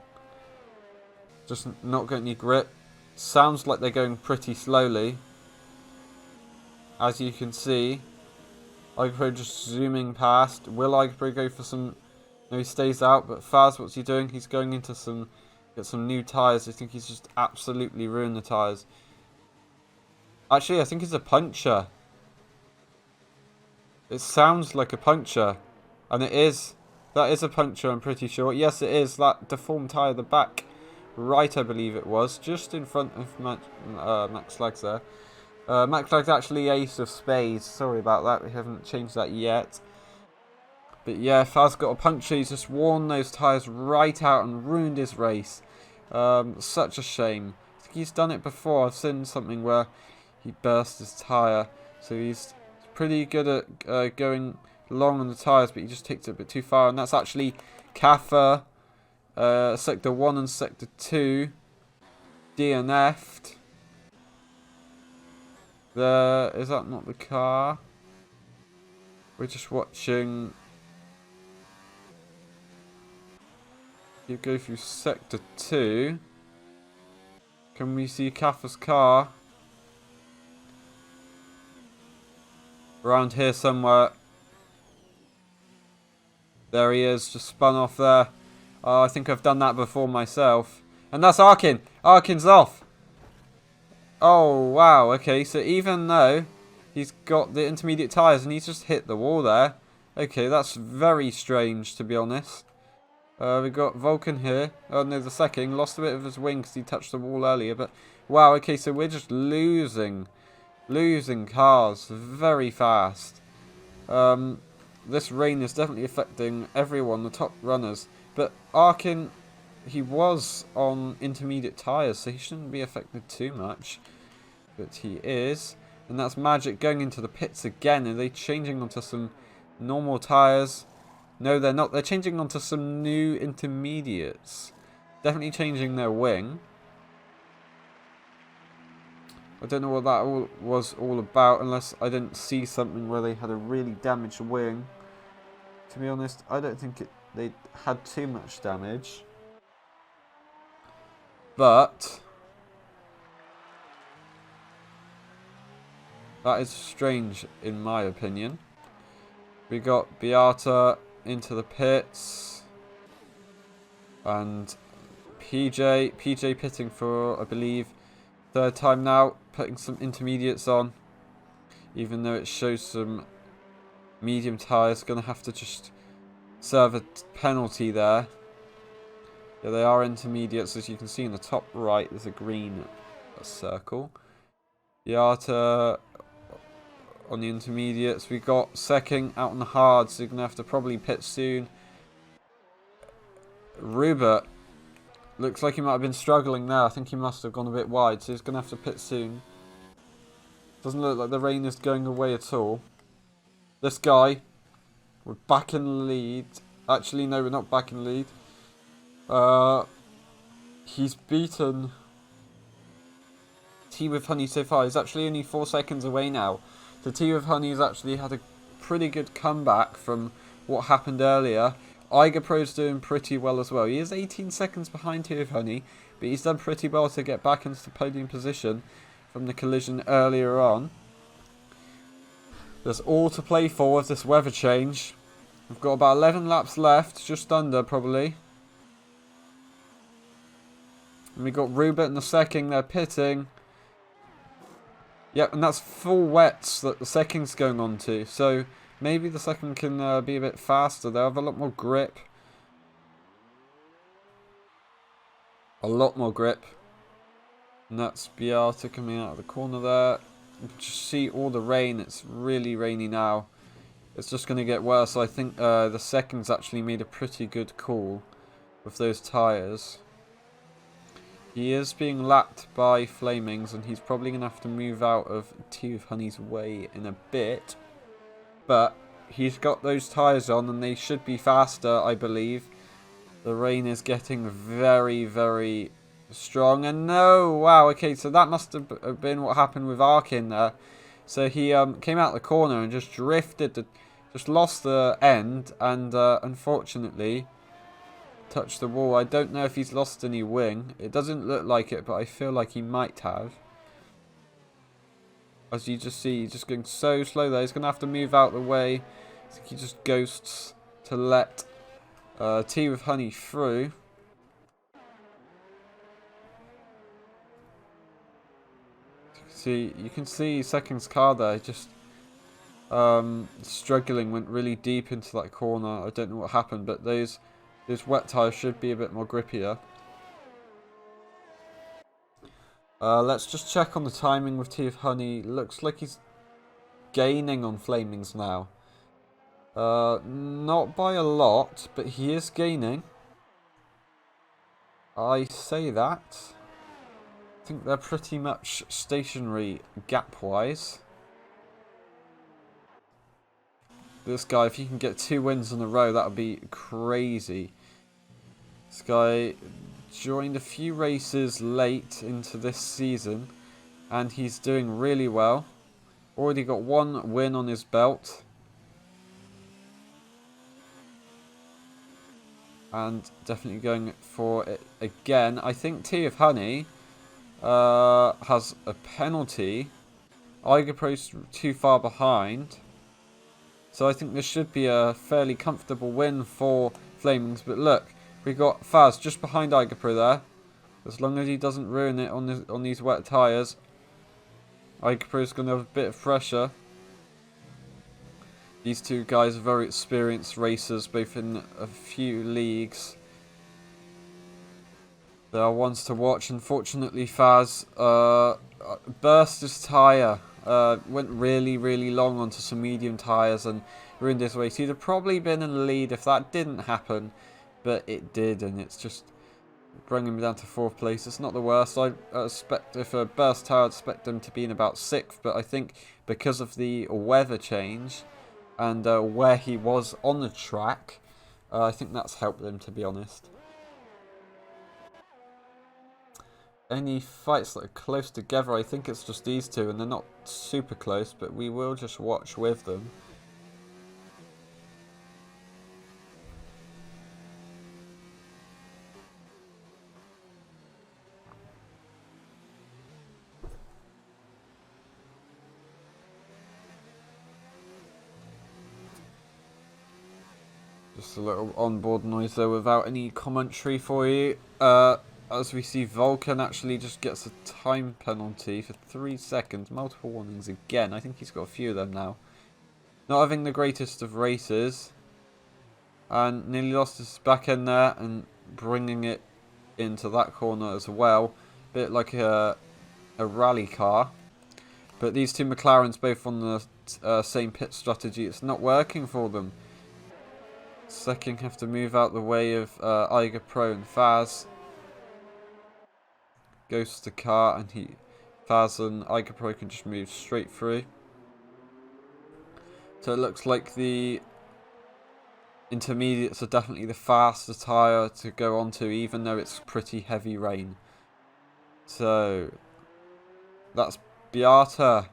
Just not got any grip. Sounds like they're going pretty slowly. As you can see. Igerpro just zooming past. Will Igerpro go for some... No, he stays out. But Faz, what's he doing? He's going into some... Get some new tyres. I think he's just absolutely ruined the tyres. Actually, I think it's a puncture. It sounds like a puncture. And it is. That is a puncture, I'm pretty sure. Yes, it is. That deformed tyre at the back right, I believe it was. Just in front of Max Lags there. Max Lags actually ace of spades. Sorry about that. We haven't changed that yet. But yeah, Faz got a puncture. He's just worn those tyres right out and ruined his race. Such a shame. I think he's done it before. I've seen something where he burst his tyre. So he's pretty good at going long on the tyres, but he just takes it a bit too far. And that's actually Kaffa, Sector 1 and Sector 2 DNF'd. Is that not the car? We're just watching... You go through Sector 2. Can we see Kaffa's car? Around here somewhere. There he is, just spun off there. Oh, I think I've done that before myself. And that's Arkin. Arkin's off. Oh, wow. Okay, so even though he's got the intermediate tyres and he's just hit the wall there. Okay, that's very strange, to be honest. We got Vulcan here. Oh no, the second lost a bit of his wing because he touched the wall earlier. But wow, okay, so we're just losing cars very fast. This rain is definitely affecting everyone, the top runners. But Arkin, he was on intermediate tyres, so he shouldn't be affected too much. But he is. And that's Magic going into the pits again. Are they changing onto some normal tyres? No, they're not. They're changing onto some new intermediates. Definitely changing their wing. I don't know what that was all about, unless I didn't see something where they had a really damaged wing. To be honest, I don't think they had too much damage. But that is strange, in my opinion. We got Beata into the pits. And PJ pitting for, I believe, third time now, putting some intermediates on. Even though it shows some medium tyres, going to have to just serve a penalty there. Yeah, they are intermediates, as you can see in the top right, there's a green circle. Beata on the intermediates. We got Secking out on the hard, so you're going to have to probably pit soon. Rubert looks like he might have been struggling there. I think he must have gone a bit wide, so he's going to have to pit soon. Doesn't look like the rain is going away at all. This guy, we're back in the lead. Actually, no, we're not back in the lead. He's beaten Tea with Honey so far. He's actually only 4 seconds away now. The Tea with Honey has actually had a pretty good comeback from what happened earlier. Iger Pro's doing pretty well as well. He is 18 seconds behind Tea with Honey, but he's done pretty well to get back into the podium position from the collision earlier on. There's all to play for with this weather change. We've got about 11 laps left, just under probably. And we got Rubert and the Secking, they're pitting. Yep, and that's full wets that the Secking's going on to. So maybe the Secking can be a bit faster. They'll have a lot more grip. A lot more grip. And that's Beata coming out of the corner there. You can just see all the rain. It's really rainy now. It's just going to get worse. I think the Secking's actually made a pretty good call with those tyres. He is being lapped by Flamings, and he's probably going to have to move out of Tea with Honey's way in a bit. But he's got those tyres on, and they should be faster, I believe. The rain is getting very, very strong. And no, wow, okay, so that must have been what happened with Arkin there. So he came out the corner and just drifted, just lost the end, and unfortunately touched the wall. I don't know if he's lost any wing. It doesn't look like it, but I feel like he might have. As you just see, he's just going so slow there. He's going to have to move out the way. I think he just ghosts to let Tea with Honey through. You can see Secking's car there, just struggling, went really deep into that corner. I don't know what happened, but those wet tyres should be a bit more grippier. Let's just check on the timing with Tea with Honey. Looks like he's gaining on Flamings now. Not by a lot, but he is gaining. I say that. I think they're pretty much stationary gap-wise. This guy, if he can get 2 wins in a row, that would be crazy. This guy joined a few races late into this season, and he's doing really well. Already got 1 win on his belt. And definitely going for it again. I think Tea with Honey has a penalty. Iger Pro's too far behind. So I think this should be a fairly comfortable win for Flamings. But look, we got Faz just behind Iger Pro there. As long as he doesn't ruin it on these wet tyres, Iger Pro's going to have a bit of pressure. These two guys are very experienced racers, both in a few leagues. There are ones to watch. Unfortunately, Faz burst his tyre. Went really long onto some medium tyres and ruined his race. He'd have probably been in the lead if that didn't happen, but it did, and it's just bringing him down to 4th place. It's not the worst. I expect, if a burst tyre, I'd expect him to be in about 6th, but I think because of the weather change and where he was on the track, I think that's helped him, to be honest. Any fights that are close together, I think it's just these two, and they're not super close, but we will just watch with them. Just a little onboard noise there without any commentary for you. As we see, Vulcan actually just gets a time penalty for 3 seconds. Multiple warnings again. I think he's got a few of them now. Not having the greatest of races. And nearly lost his back end there and bringing it into that corner as well. Bit like a rally car. But these two McLarens both on the same pit strategy. It's not working for them. Second have to move out the way of Iger Pro and Faz. Goes to the car and Faz and Iger Pro can just move straight through. So it looks like the intermediates are definitely the faster tyre to go onto, even though it's pretty heavy rain. So that's Beata.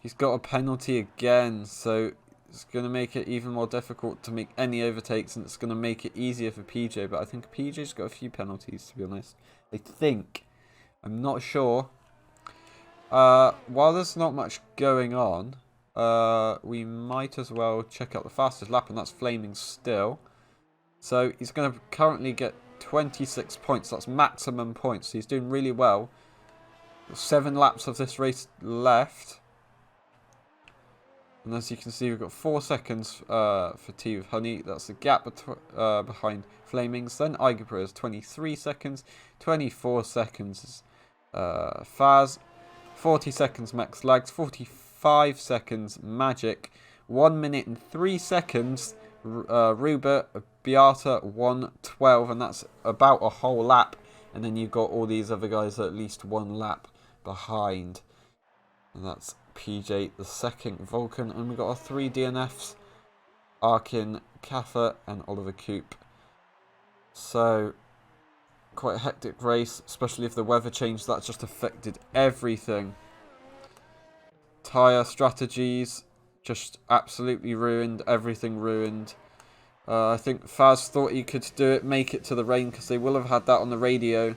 He's got a penalty again, so it's going to make it even more difficult to make any overtakes, and it's going to make it easier for PJ. But I think PJ's got a few penalties, to be honest. I think. I'm not sure. While there's not much going on, we might as well check out the fastest lap, and that's Flaming still. So he's going to currently get 26 points. That's maximum points. So he's doing really well. 7 laps of this race left. And as you can see, we've got 4 seconds for Tea with Honey. That's the gap behind Flamings. Then Iger Pro is 23 seconds. 24 seconds is Faz. 40 seconds Max Lags. 45 seconds Magic. 1 minute and 3 seconds Ruber, Beata 1:12. And that's about a whole lap. And then you've got all these other guys at least 1 lap behind. And that's PJ the second, Vulcan, and we've got our 3 DNFs, Arkin, Kaffer and Oliver Coop. So quite a hectic race, especially if the weather changed. That just affected everything. Tyre strategies just absolutely ruined, everything ruined. I think Faz thought he could do it, make it to the rain, because they will have had that on the radio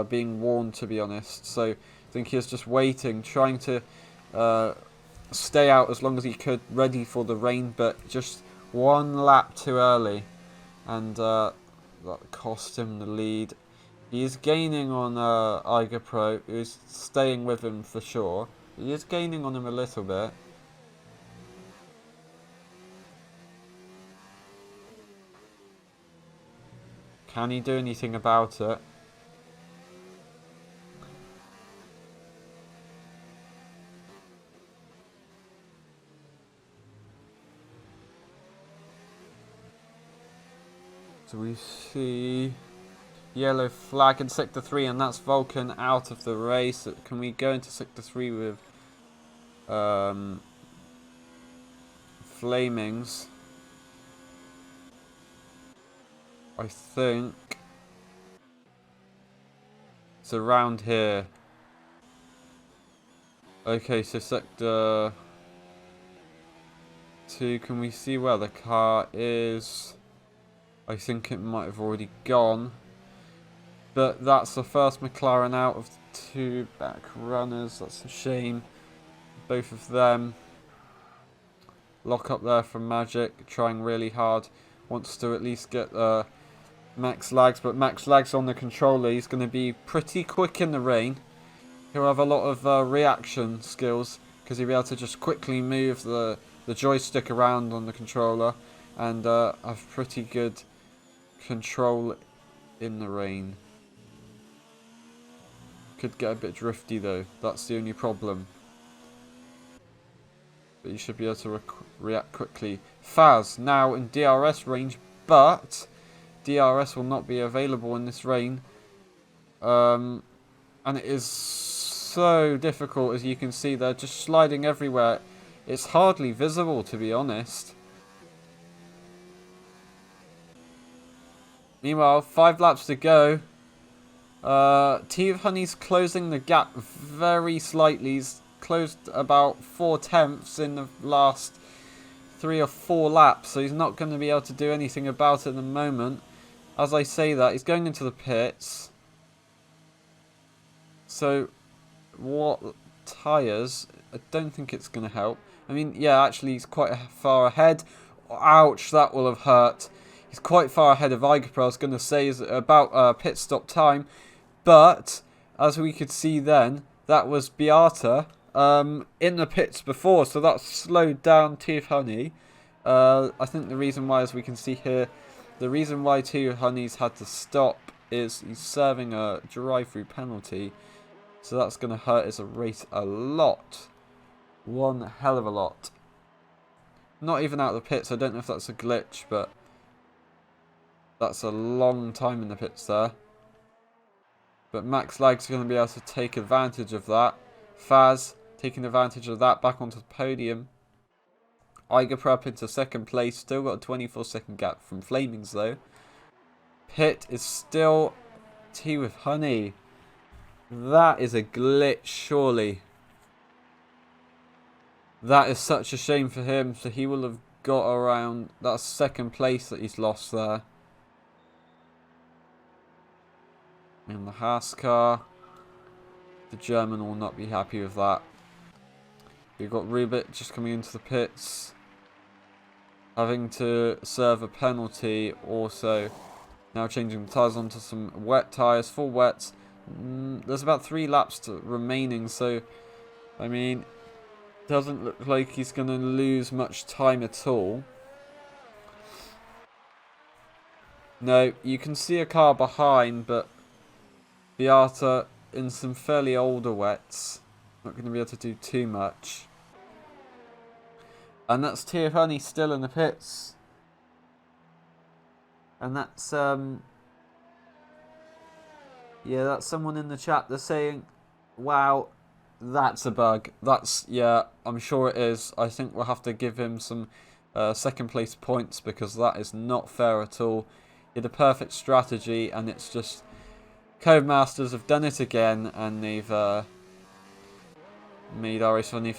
being warned, to be honest. So I think he was just waiting, trying to stay out as long as he could, ready for the rain, but just 1 lap too early, and that cost him the lead. He is gaining on Iger Pro, who's staying with him for sure. He is gaining on him a little bit. Can he do anything about it? So we see yellow flag in Sector 3, and that's Vulcan out of the race. Can we go into Sector 3 with Flamings? I think it's around here. Okay, so Sector 2, can we see where the car is? I think it might have already gone. But that's the first McLaren out of the 2 back runners. That's a shame. Both of them. Lock up there from Magic, trying really hard. Wants to at least get Max Lags, but Max Lags on the controller. He's going to be pretty quick in the rain. He'll have a lot of reaction skills, because he'll be able to just quickly move the joystick around on the controller and have pretty good control in the rain. Could get a bit drifty though, that's the only problem. But you should be able to react quickly. Faz, now in DRS range, but DRS will not be available in this rain. And it is so difficult, as you can see, they're just sliding everywhere. It's hardly visible, to be honest. Meanwhile, 5 laps to go. Tea of Honey's closing the gap very slightly. He's closed about 4/10 in the last 3 or 4 laps, so he's not going to be able to do anything about it at the moment. As I say that, he's going into the pits. So, what tyres? I don't think it's going to help. I mean, yeah, actually, he's quite far ahead. Ouch, that will have hurt. He's quite far ahead of Igapro. I was going to say is about pit stop time. But, as we could see then, that was Beata in the pits before. So that slowed down Tea of Honey. I think the reason why, as we can see here, the reason why Tea of Honey's had to stop is he's serving a drive-through penalty. So that's going to hurt his race a lot. One hell of a lot. Not even out of the pits. I don't know if that's a glitch, but that's a long time in the pits there. But Max Lag's going to be able to take advantage of that. Faz taking advantage of that, back onto the podium. Igapro up into second place. Still got a 24-second gap from Flamings though. Pit is still Tea with Honey. That is a glitch, surely. That is such a shame for him. So he will have got around. That's second place that he's lost there. In the Haas car. The German will not be happy with that. We've got Rubit just coming into the pits. Having to serve a penalty also. Now changing the tyres onto some wet tyres. Full wets. There's about 3 laps remaining, so I mean, doesn't look like he's going to lose much time at all. No, you can see a car behind, but Beata in some fairly older wets. Not going to be able to do too much. And that's Tea of Honey still in the pits. And that's yeah, that's someone in the chat. They're saying, wow, that's a bug. That's, yeah, I'm sure it is. I think we'll have to give him some second place points, because that is not fair at all. He had a perfect strategy, and it's just Codemasters have done it again, and they've made Aris Funny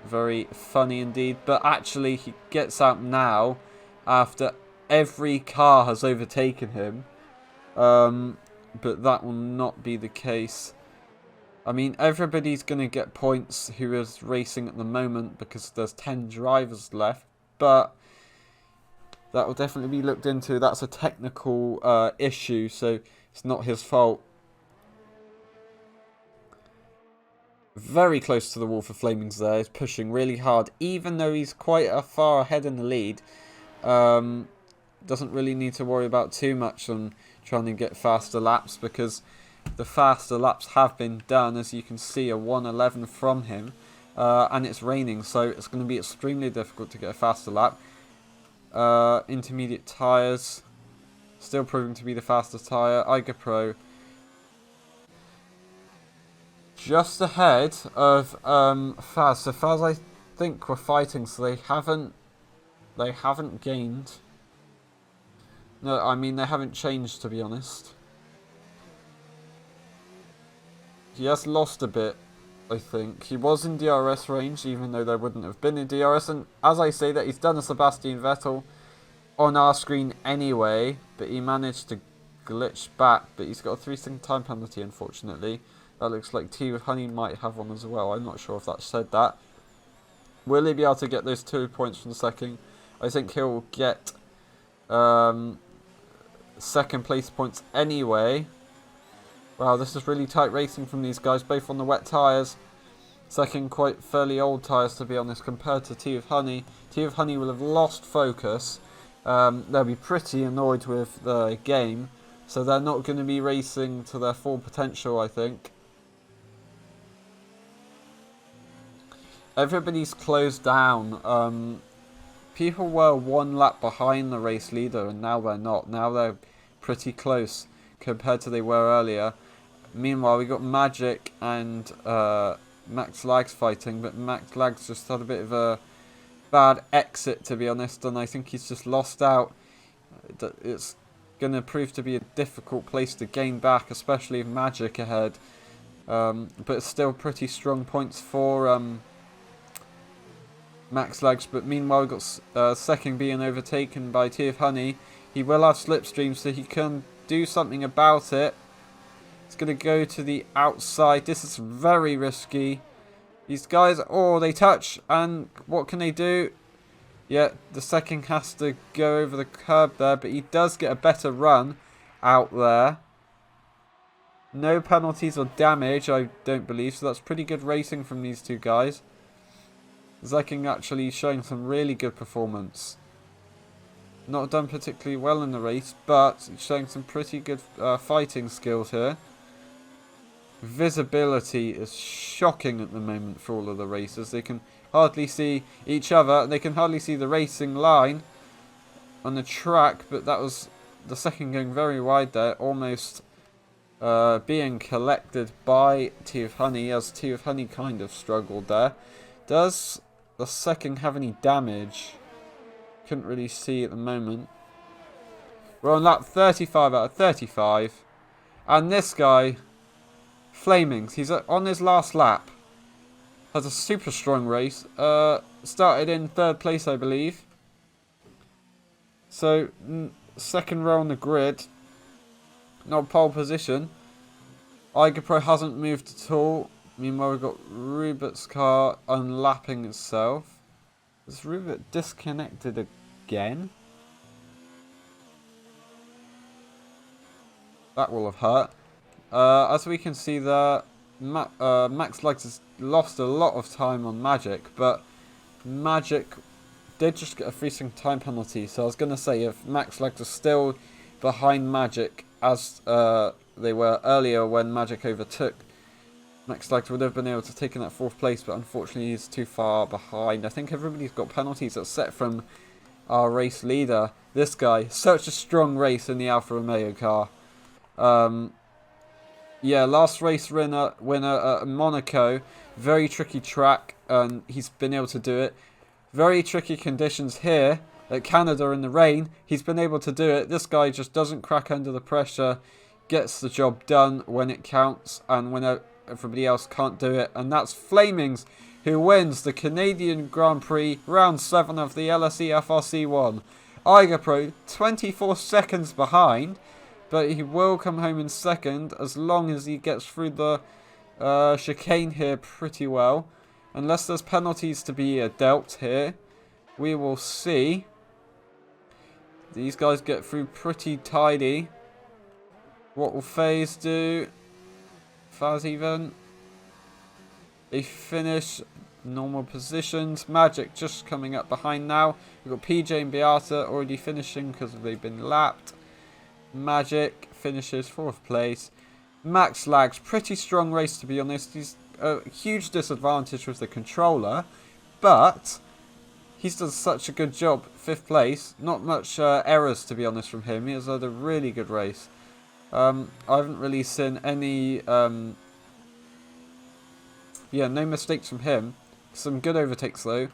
very funny indeed. But actually, he gets out now after every car has overtaken him. But that will not be the case. I mean, everybody's going to get points who is racing at the moment, because there's 10 drivers left. But that will definitely be looked into. That's a technical issue, so it's not his fault. Very close to the wall for Flamings there. He's pushing really hard, even though he's quite far ahead in the lead. Doesn't really need to worry about too much on trying to get faster laps, because the faster laps have been done. As you can see, a 1:11 from him, and it's raining, so it's going to be extremely difficult to get a faster lap. Intermediate tyres, still proving to be the fastest tyre. Igapro just ahead of Faz. So Faz, I think, were fighting, so they haven't gained. No, I mean, they haven't changed, to be honest. He has lost a bit, I think. He was in DRS range, even though there wouldn't have been in DRS. And as I say that, he's done a Sebastian Vettel on our screen anyway. But he managed to glitch back. But he's got a 3-second time penalty, unfortunately. That looks like Tea with Honey might have one as well. I'm not sure if that said that. Will he be able to get those 2 points from the second? I think he'll get second place points anyway. Wow, this is really tight racing from these guys, both on the wet tyres. Second, quite fairly old tyres, to be honest, compared to Tea of Honey. Tea of Honey will have lost focus. They'll be pretty annoyed with the game, so they're not going to be racing to their full potential, I think. everybody's closed down. People were 1 lap behind the race leader, and now they're not. Now they're pretty close compared to they were earlier. Meanwhile, we got Magic and Max Lags fighting, but Max Lags just had a bit of a bad exit, to be honest, and I think he's just lost out. It's going to prove to be a difficult place to gain back, especially with Magic ahead. But it's still pretty strong points for Max Lags. But meanwhile, we've got second being overtaken by Tea of Honey. He will have slipstream, so he can do something about it. It's going to go to the outside. This is very risky. These guys, oh, they touch, and what can they do? Yeah, the second has to go over the curb there, but he does get a better run out there. No penalties or damage, I don't believe, so that's pretty good racing from these two guys. Zeking actually showing some really good performance. Not done particularly well in the race, but showing some pretty good fighting skills here. Visibility is shocking at the moment for all of the racers. They can hardly see each other. They can hardly see the racing line on the track, but that was the second going very wide there, almost being collected by Tea of Honey, as Tea of Honey kind of struggled there. Does the second have any damage? Couldn't really see at the moment. We're on lap 35 out of 35, and this guy, Flamings, he's on his last lap. Has a super strong race. Started in 3rd place, I believe. So, second row on the grid. Not pole position. Pro hasn't moved at all. Meanwhile, we've got Rubert's car unlapping itself. Is Rubert disconnected again? That will have hurt. As we can see there, Max Legs has lost a lot of time on Magic, but Magic did just get a freezing time penalty. So I was going to say, if Max Legs are still behind Magic as they were earlier when Magic overtook, Max Legs would have been able to take in that 4th place, but unfortunately he's too far behind. I think everybody's got penalties that's set from our race leader. This guy, such a strong race in the Alfa Romeo car. Yeah, last race winner at Monaco. Very tricky track, and he's been able to do it. Very tricky conditions here at Canada in the rain. He's been able to do it. This guy just doesn't crack under the pressure. Gets the job done when it counts, and when everybody else can't do it. And that's Flamings, who wins the Canadian Grand Prix Round 7 of the LSE FRC1. Pro 24 seconds behind, but he will come home in second as long as he gets through the chicane here pretty well. Unless there's penalties to be dealt here, we will see. These guys get through pretty tidy. What will FaZe do? Faz even. They finish normal positions. Magic just coming up behind now. We've got PJ and Beata already finishing because they've been lapped. Magic finishes 4th place. Max Lags, pretty strong race to be honest. He's a huge disadvantage with the controller, but he's done such a good job. 5th place, not much errors to be honest from him. He has had a really good race. I haven't really seen any, no mistakes from him. Some good overtakes though.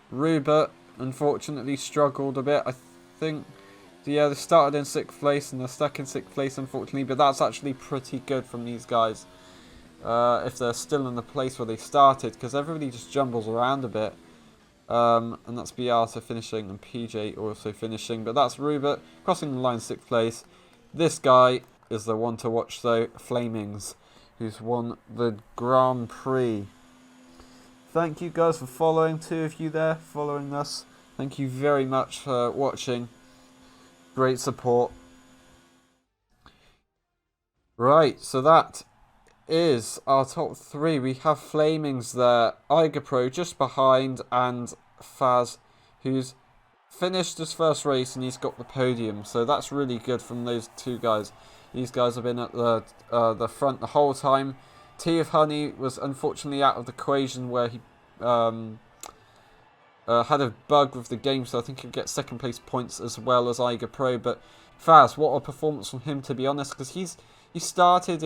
Rubert unfortunately struggled a bit. I think, yeah, they started in 6th place and they're stuck in 6th place unfortunately, but that's actually pretty good from these guys. If they're still in the place where they started, because everybody just jumbles around a bit. And that's Beata finishing and PJ also finishing, but that's Rubert crossing the line 6th place. This guy is the one to watch though, Flamings, who's won the Grand Prix. Thank you guys for following, 2 of you there following us. Thank you very much for watching. Great support. Right, so that is our top 3. We have Flamings there, Pro just behind, and Faz, who's finished his first race and he's got the podium. So that's really good from those 2 guys. These guys have been at the front the whole time. Tea of Honey was unfortunately out of the equation where he had a bug with the game, so I think he'll get second place points as well as Iger Pro. But Faz, what a performance from him, to be honest, because he started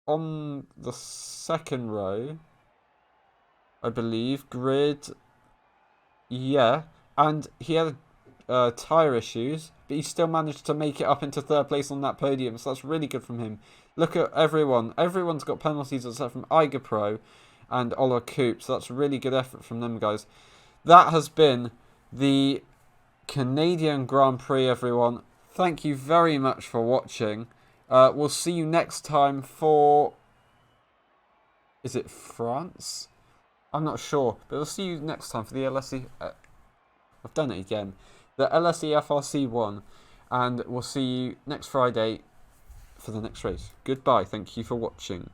on the second row, I believe, grid, yeah, and he had tyre issues, but he still managed to make it up into third place on that podium, so that's really good from him. Look at everyone. Everyone's got penalties except from Iger Pro and Ola Coop, so that's really good effort from them guys. That has been the Canadian Grand Prix, everyone. Thank you very much for watching. We'll see you next time for... Is it France? I'm not sure, but we'll see you next time for the LSE... I've done it again. The LSE e-FRC1, and we'll see you next Friday for the next race. Goodbye, thank you for watching.